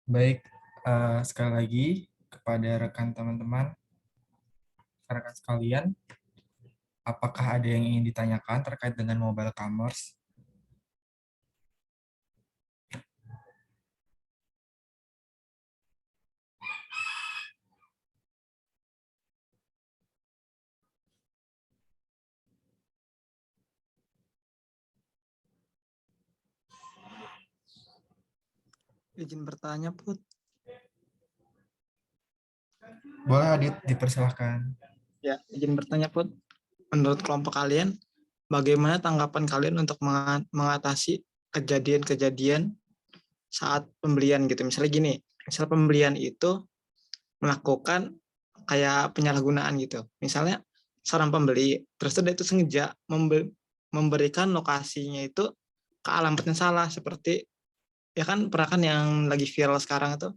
Baik, sekali lagi kepada rekan teman-teman, rekan sekalian, apakah ada yang ingin ditanyakan terkait dengan mobile commerce? Izin bertanya, Put. Boleh Adit, dipersilahkan. Ya, izin bertanya, Put. Menurut kelompok kalian, bagaimana tanggapan kalian untuk mengatasi kejadian-kejadian saat pembelian gitu? Misalnya gini, misal pembelian itu melakukan kayak penyalahgunaan gitu. Misalnya seorang pembeli, terus dia itu sengaja memberikan lokasinya itu ke alamatnya salah, seperti ya kan pernah kan yang lagi viral sekarang itu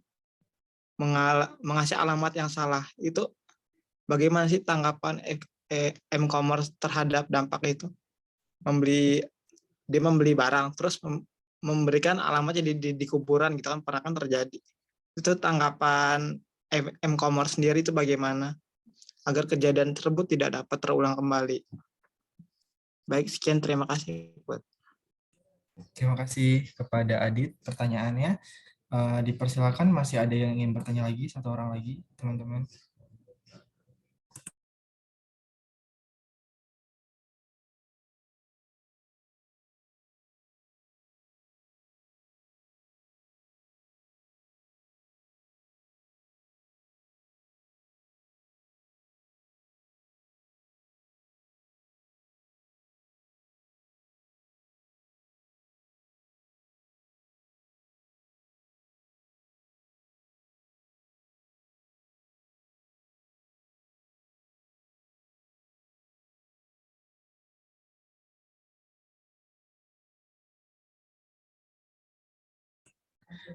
mengasih alamat yang salah. Itu bagaimana sih tanggapan m-commerce terhadap dampak itu? Dia membeli barang terus memberikan alamatnya di kuburan gitu kan, pernah kan terjadi. Itu tanggapan m-commerce sendiri itu bagaimana agar kejadian tersebut tidak dapat terulang kembali? Baik, sekian, terima kasih. Terima kasih kepada Adit pertanyaannya. Dipersilakan, masih ada yang ingin bertanya lagi, 1 orang lagi, teman-teman.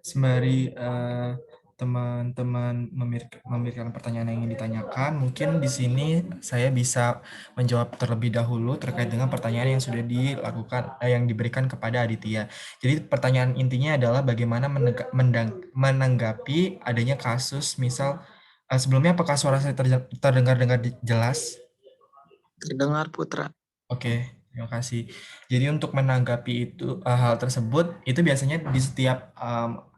Sembari teman-teman memikirkan pertanyaan yang ingin ditanyakan, mungkin di sini saya bisa menjawab terlebih dahulu terkait dengan pertanyaan yang sudah dilakukan, yang diberikan kepada Aditya. Jadi pertanyaan intinya adalah bagaimana menanggapi adanya kasus, misal sebelumnya apakah suara saya terdengar jelas? Terdengar Putra. Oke, terima kasih. Jadi untuk menanggapi itu hal tersebut, itu biasanya di setiap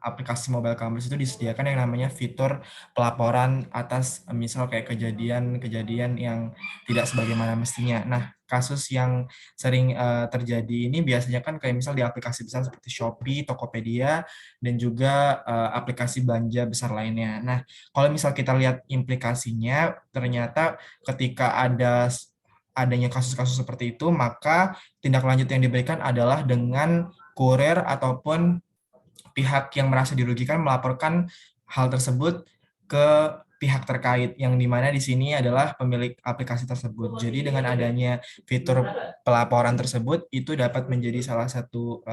aplikasi mobile commerce itu disediakan yang namanya fitur pelaporan atas misal kayak kejadian-kejadian yang tidak sebagaimana mestinya. Nah, kasus yang sering terjadi ini biasanya kan kayak misal di aplikasi besar seperti Shopee, Tokopedia, dan juga aplikasi belanja besar lainnya. Nah, kalau misal kita lihat implikasinya, ternyata ketika adanya kasus-kasus seperti itu, maka tindak lanjut yang diberikan adalah dengan kurir ataupun pihak yang merasa dirugikan melaporkan hal tersebut ke pihak terkait, yang dimana di sini adalah pemilik aplikasi tersebut. Jadi dengan adanya fitur pelaporan tersebut, itu dapat menjadi salah satu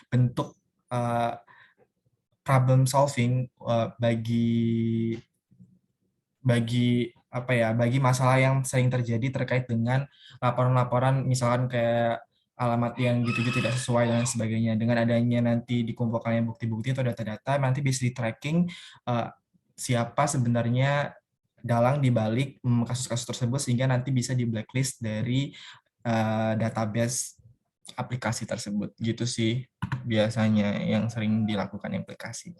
bentuk problem solving bagi masalah yang sering terjadi terkait dengan laporan-laporan misalkan kayak alamat yang dituju tidak sesuai dan sebagainya. Dengan adanya nanti dikumpulkannya bukti-bukti atau data-data, nanti bisa di-tracking siapa sebenarnya dalang di balik kasus-kasus tersebut, sehingga nanti bisa di-blacklist dari database aplikasi tersebut. Gitu sih biasanya yang sering dilakukan aplikasi.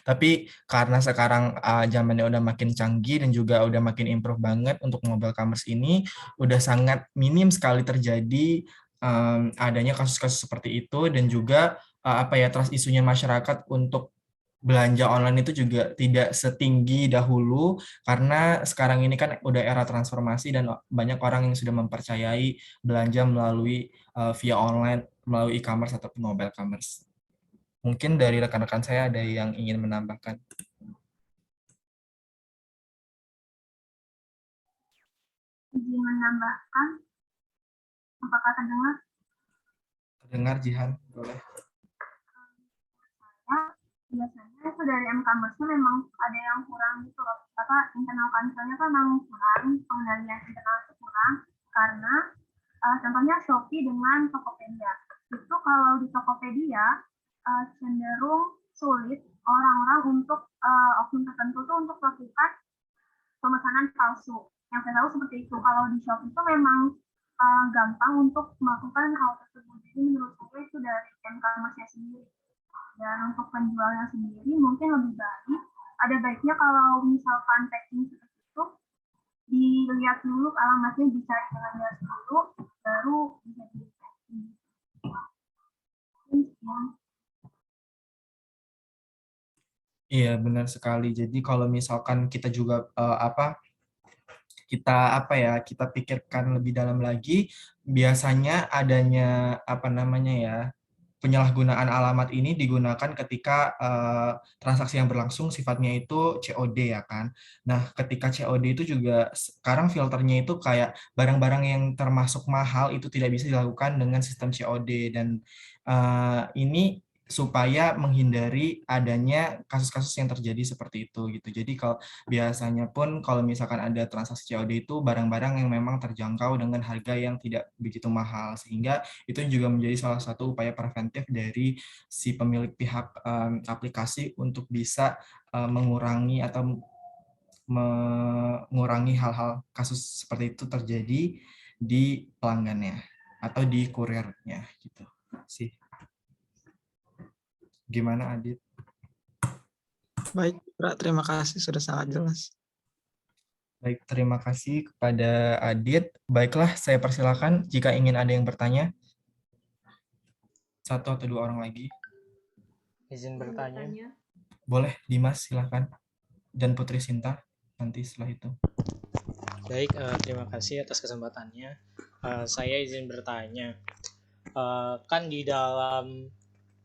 Tapi karena sekarang zamannya udah makin canggih dan juga udah makin improve banget untuk mobile commerce ini, udah sangat minim sekali terjadi adanya kasus-kasus seperti itu, dan juga trust isunya masyarakat untuk belanja online itu juga tidak setinggi dahulu, karena sekarang ini kan udah era transformasi dan banyak orang yang sudah mempercayai belanja melalui via online, melalui e-commerce ataupun mobile commerce. Mungkin dari rekan-rekan saya ada yang ingin menambahkan. Izin menambahkan, apakah terdengar? Terdengar, Jihan, boleh. Biasanya itu dari e-commerce memang ada yang kurang gitu loh. Internal control-nya kan memang kurang, pengendalian internal itu kurang, karena contohnya Shopee dengan Tokopedia. Itu kalau di Tokopedia cenderung sulit orang-orang untuk oknum tertentu tuh untuk melakukan pemesanan palsu. Yang saya tahu seperti itu. Kalau di Shopee itu memang gampang untuk melakukan hal tersebut. Jadi menurut saya itu dari e-commerce-nya sendiri. Dan untuk penjualnya sendiri mungkin lebih baik, ada baiknya kalau misalkan packing seperti itu, dilihat dulu alamatnya, dicari dengan jelas dulu, baru bisa di-packing. Iya, benar sekali. Jadi kalau misalkan kita juga kita pikirkan lebih dalam lagi, biasanya adanya penyalahgunaan alamat ini digunakan ketika transaksi yang berlangsung sifatnya itu COD ya kan. Nah, ketika COD itu juga sekarang filternya itu kayak barang-barang yang termasuk mahal itu tidak bisa dilakukan dengan sistem COD, dan ini supaya menghindari adanya kasus-kasus yang terjadi seperti itu gitu. Jadi kalau biasanya pun kalau misalkan ada transaksi COD itu barang-barang yang memang terjangkau dengan harga yang tidak begitu mahal, sehingga itu juga menjadi salah satu upaya preventif dari si pemilik pihak aplikasi untuk bisa mengurangi hal-hal kasus seperti itu terjadi di pelanggannya atau di kurirnya gitu sih. Gimana, Adit? Baik, Putra, terima kasih sudah sangat jelas. Baik, terima kasih kepada Adit. Baiklah, saya persilakan jika ingin ada yang bertanya. Satu atau dua orang lagi. Izin bertanya. Boleh, Dimas, silakan. Dan Putri Sinta, nanti setelah itu. Baik, terima kasih atas kesempatannya. Saya izin bertanya. Kan di dalam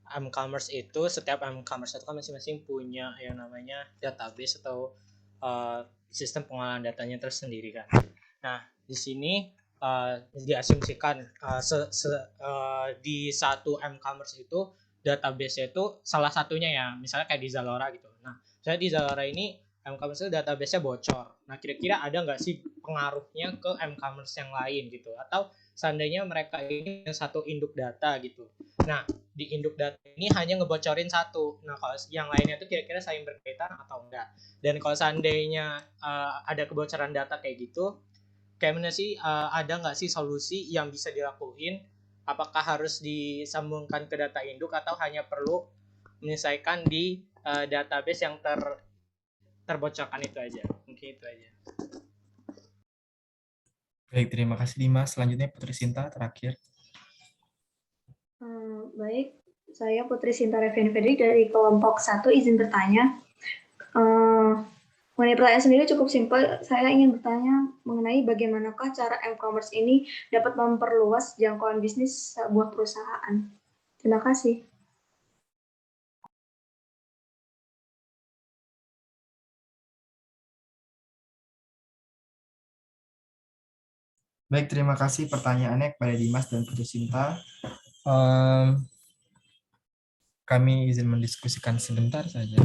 m-commerce itu, setiap m-commerce itu kan masing-masing punya yang namanya database atau sistem pengolahan datanya tersendiri kan. Nah, di sini diasumsikan di satu m-commerce itu database-nya itu salah satunya ya, misalnya kayak di Zalora gitu. Nah, misalnya di Zalora ini m-commerce itu database-nya bocor. Nah, kira-kira ada nggak sih pengaruhnya ke m-commerce yang lain gitu? Atau seandainya mereka ini satu induk data gitu. Nah, di induk data ini hanya ngebocorin satu. Nah, kalau yang lainnya itu kira-kira saling berkaitan atau enggak? Dan kalau seandainya ada kebocoran data kayak gitu, kayak mana sih, ada nggak sih solusi yang bisa dilakuin? Apakah harus disambungkan ke data induk atau hanya perlu menyelesaikan di database yang terbocorkan itu aja? Mungkin itu aja. Baik, terima kasih Dimas. Selanjutnya Putri Sinta terakhir. Baik, saya Putri Sinta Revian Fedrik dari kelompok 1 izin bertanya. Mengenai pertanyaan sendiri cukup simpel, saya ingin bertanya mengenai bagaimanakah cara m-commerce ini dapat memperluas jangkauan bisnis sebuah perusahaan. Terima kasih. Baik, terima kasih pertanyaannya kepada Dimas dan Putri Sinta. Kami izin mendiskusikan sebentar saja.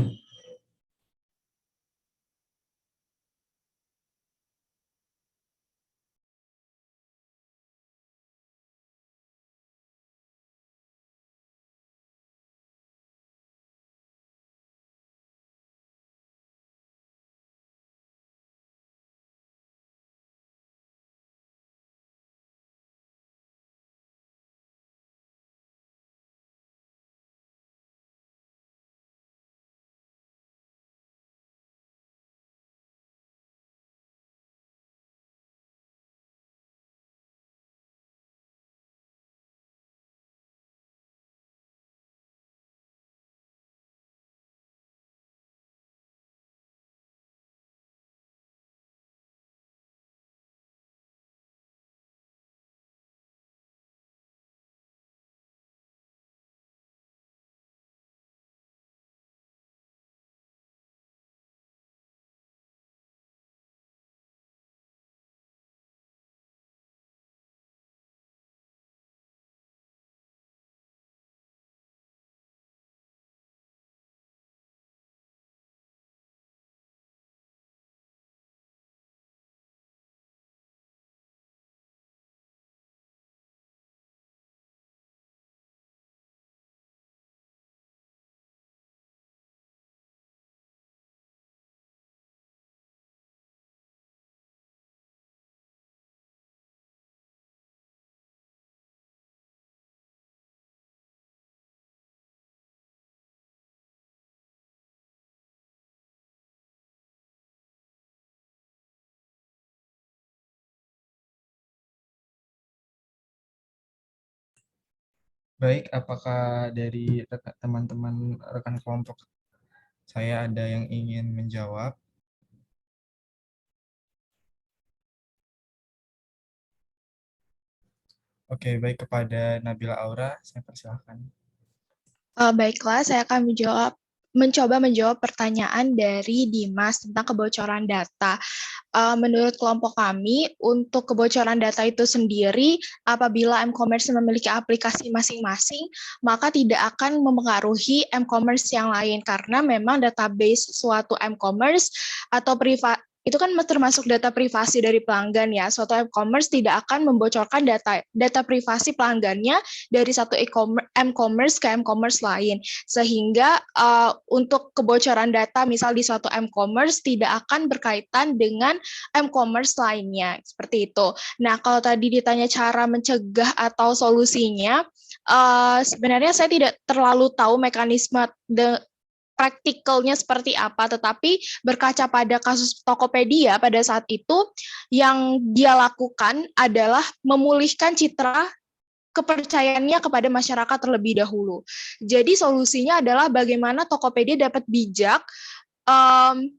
Baik, apakah dari teman-teman rekan kelompok saya ada yang ingin menjawab? Oke, baik, kepada Nabila Aura, saya persilahkan. Baiklah, saya akan mencoba menjawab pertanyaan dari Dimas tentang kebocoran data. Menurut kelompok kami, untuk kebocoran data itu sendiri, apabila m-commerce memiliki aplikasi masing-masing, maka tidak akan mempengaruhi m-commerce yang lain, karena memang database suatu m-commerce atau itu kan termasuk data privasi dari pelanggan ya. Suatu e-commerce tidak akan membocorkan data privasi pelanggannya dari satu m-commerce ke m-commerce lain. Sehingga untuk kebocoran data misal di suatu m-commerce tidak akan berkaitan dengan m-commerce lainnya. Seperti itu. Nah, kalau tadi ditanya cara mencegah atau solusinya, sebenarnya saya tidak terlalu tahu mekanisme praktikalnya seperti apa, tetapi berkaca pada kasus Tokopedia pada saat itu, yang dia lakukan adalah memulihkan citra kepercayaannya kepada masyarakat terlebih dahulu. Jadi solusinya adalah bagaimana Tokopedia dapat bijak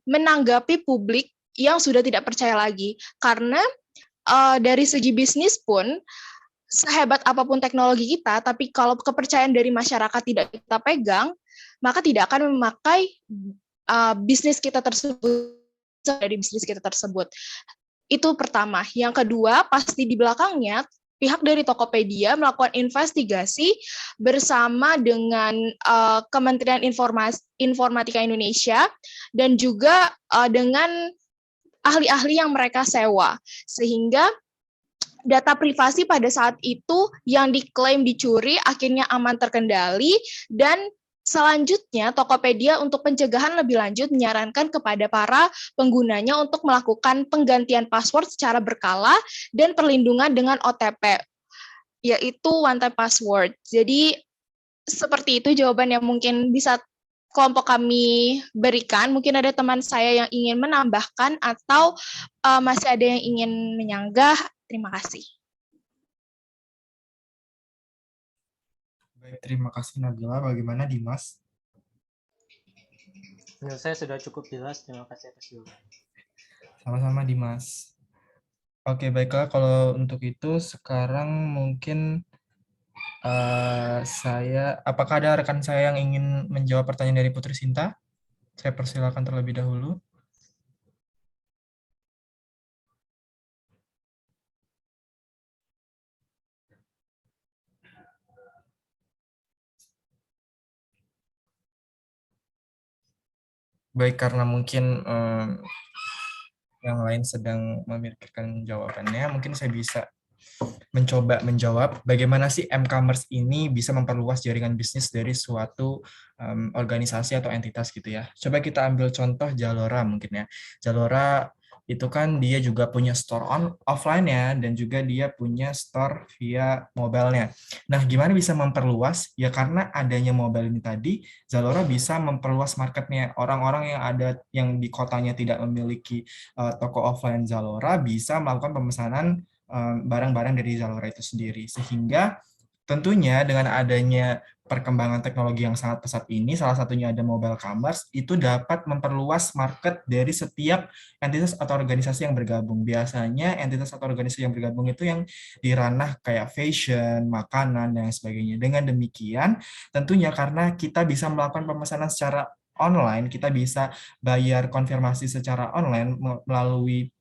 menanggapi publik yang sudah tidak percaya lagi. Karena dari segi bisnis pun, sehebat apapun teknologi kita, tapi kalau kepercayaan dari masyarakat tidak kita pegang, maka tidak akan memakai bisnis kita tersebut dari bisnis kita tersebut. Itu pertama. Yang kedua, pasti di belakangnya pihak dari Tokopedia melakukan investigasi bersama dengan Kementerian Informatika Indonesia dan juga dengan ahli-ahli yang mereka sewa, sehingga data privasi pada saat itu yang diklaim dicuri akhirnya aman terkendali, dan selanjutnya Tokopedia untuk pencegahan lebih lanjut menyarankan kepada para penggunanya untuk melakukan penggantian password secara berkala dan perlindungan dengan OTP, yaitu one time password. Jadi seperti itu jawaban yang mungkin bisa kelompok kami berikan. Mungkin ada teman saya yang ingin menambahkan atau masih ada yang ingin menyanggah. Terima kasih. Baik, terima kasih Nabila. Bagaimana Dimas? Menurut saya sudah cukup jelas. Terima kasih atas jawaban. Sama-sama Dimas. Oke, baiklah kalau untuk itu sekarang mungkin apakah ada rekan saya yang ingin menjawab pertanyaan dari Putri Sinta? Saya persilakan terlebih dahulu. Baik, karena mungkin yang lain sedang memikirkan jawabannya, mungkin saya bisa mencoba menjawab bagaimana sih m-commerce ini bisa memperluas jaringan bisnis dari suatu organisasi atau entitas gitu ya. Coba kita ambil contoh Zalora mungkin ya. Zalora itu kan dia juga punya store offline-nya dan juga dia punya store via mobile-nya. Nah, gimana bisa memperluas? Ya karena adanya mobile ini tadi, Zalora bisa memperluas market-nya. Orang-orang yang di kotanya tidak memiliki toko offline Zalora bisa melakukan pemesanan barang-barang dari Zalora itu sendiri. Sehingga tentunya dengan adanya perkembangan teknologi yang sangat pesat ini, salah satunya ada mobile commerce, itu dapat memperluas market dari setiap entitas atau organisasi yang bergabung. Biasanya entitas atau organisasi yang bergabung itu yang di ranah kayak fashion, makanan, dan sebagainya. Dengan demikian, tentunya karena kita bisa melakukan pemesanan secara online, kita bisa bayar konfirmasi secara online melalui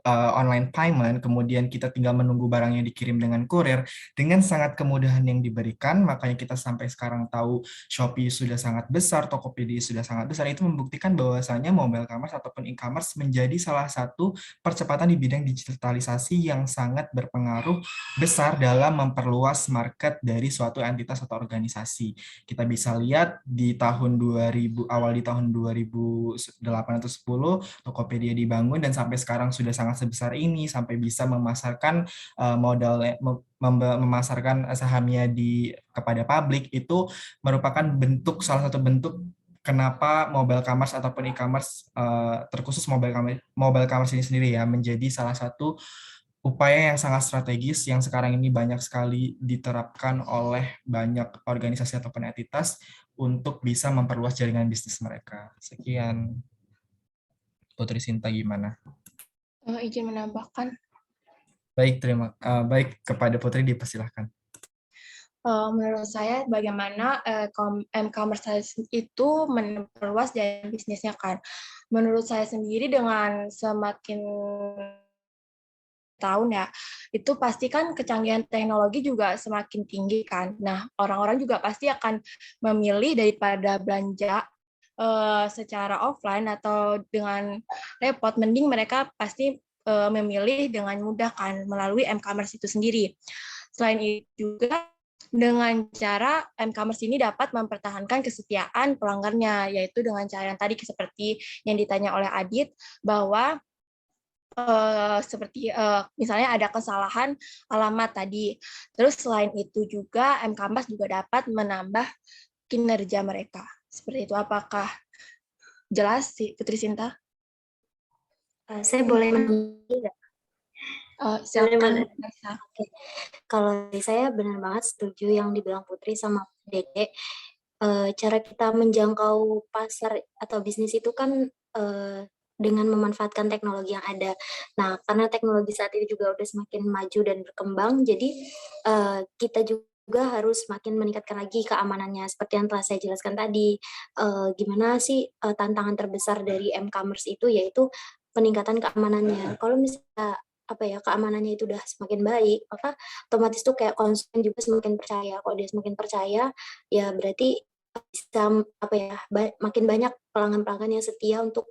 online payment, kemudian kita tinggal menunggu barangnya dikirim dengan kurir, dengan sangat kemudahan yang diberikan, makanya kita sampai sekarang tahu Shopee sudah sangat besar, Tokopedia sudah sangat besar, itu membuktikan bahwasanya mobile commerce ataupun e-commerce menjadi salah satu percepatan di bidang digitalisasi yang sangat berpengaruh besar dalam memperluas market dari suatu entitas atau organisasi. Kita bisa lihat di tahun 2000, awal di tahun 2008 atau 10, Tokopedia dibangun dan sampai sekarang sudah sangat sebesar ini sampai bisa memasarkan memasarkan sahamnya kepada publik, itu merupakan salah satu bentuk kenapa mobile commerce ataupun e-commerce terkhusus mobile commerce ini sendiri ya menjadi salah satu upaya yang sangat strategis yang sekarang ini banyak sekali diterapkan oleh banyak organisasi ataupun entitas untuk bisa memperluas jaringan bisnis mereka. Sekian. Putri Sinta gimana? Izin menambahkan. Baik kepada Putri dipersilahkan. Menurut saya bagaimana m-commerce itu memperluas jaringan bisnisnya kan. Menurut saya sendiri dengan semakin tahun ya, itu pasti kan kecanggihan teknologi juga semakin tinggi kan. Nah, orang-orang juga pasti akan memilih daripada belanja secara offline atau dengan repot, mending mereka pasti memilih dengan mudah kan melalui m-commerce itu sendiri. Selain itu juga dengan cara m-commerce ini dapat mempertahankan kesetiaan pelanggannya, yaitu dengan cara yang tadi seperti yang ditanya oleh Adit, bahwa seperti misalnya ada kesalahan alamat tadi. Terus selain itu juga m-commerce juga dapat menambah kinerja mereka. Seperti itu. Apakah jelas sih, Putri Sinta? Saya boleh menambahkan? Silakan. Oke. Kalau saya benar banget setuju yang dibilang Putri sama Dede. Cara kita menjangkau pasar atau bisnis itu kan dengan memanfaatkan teknologi yang ada. Nah, karena teknologi saat ini juga udah semakin maju dan berkembang, jadi kita juga harus semakin meningkatkan lagi keamanannya. Seperti yang telah saya jelaskan tadi, gimana sih tantangan terbesar dari m-commerce itu, yaitu peningkatan keamanannya. Kalau misalnya apa ya, keamanannya itu udah semakin baik, maka otomatis tuh kayak konsumen juga semakin percaya. Kalau dia semakin percaya, ya berarti bisa apa ya, makin banyak pelanggan-pelanggan yang setia untuk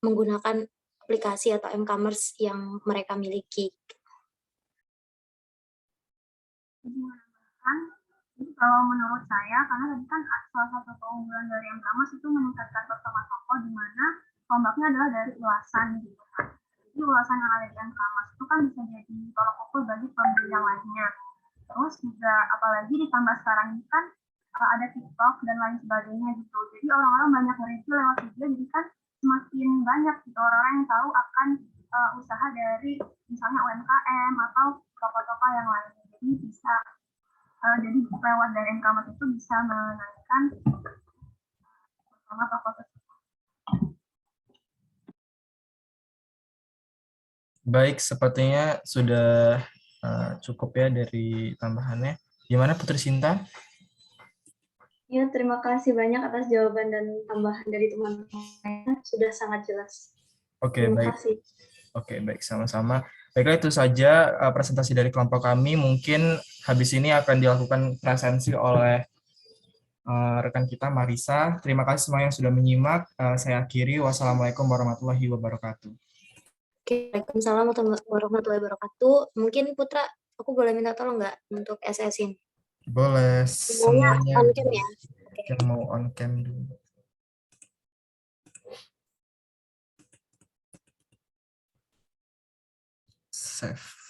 menggunakan aplikasi atau m-commerce yang mereka miliki. Jadi kalau menurut saya, karena tadi kan salah satu keunggulan dari m-commerce itu meningkatkan performa toko, di mana tombaknya adalah dari ulasan gitu. Jadi ulasan yang ada di m-commerce itu kan bisa jadi tolak ukur bagi pembeli yang lainnya. Terus juga apalagi ditambah sekarang ini kan ada TikTok dan lain sebagainya gitu. Jadi orang-orang banyak nge-review lewat video, jadi kan semakin banyak gitu orang-orang yang tahu akan usaha dari misalnya UMKM atau toko-toko yang lainnya. Jadi bisa jadi lewat dari m-commerce itu bisa menaikkan performa toko tersebut. Baik, sepertinya sudah cukup ya dari tambahannya. Gimana Putri Sinta? Ya, terima kasih banyak atas jawaban dan tambahan dari teman-teman. Sudah sangat jelas. Oke, Terima baik. kasih. Oke, baik, sama-sama. Baiklah, itu saja presentasi dari kelompok kami. Mungkin habis ini akan dilakukan presensi oleh rekan kita Marisa. Terima kasih semua yang sudah menyimak. Saya akhiri. Wassalamualaikum warahmatullahi wabarakatuh. Oke, Waalaikumsalam warahmatullahi wabarakatuh. Mungkin Putra, aku boleh minta tolong nggak untuk SS-in? Boleh, semuanya on cam ya. yang mau on cam dulu. Save.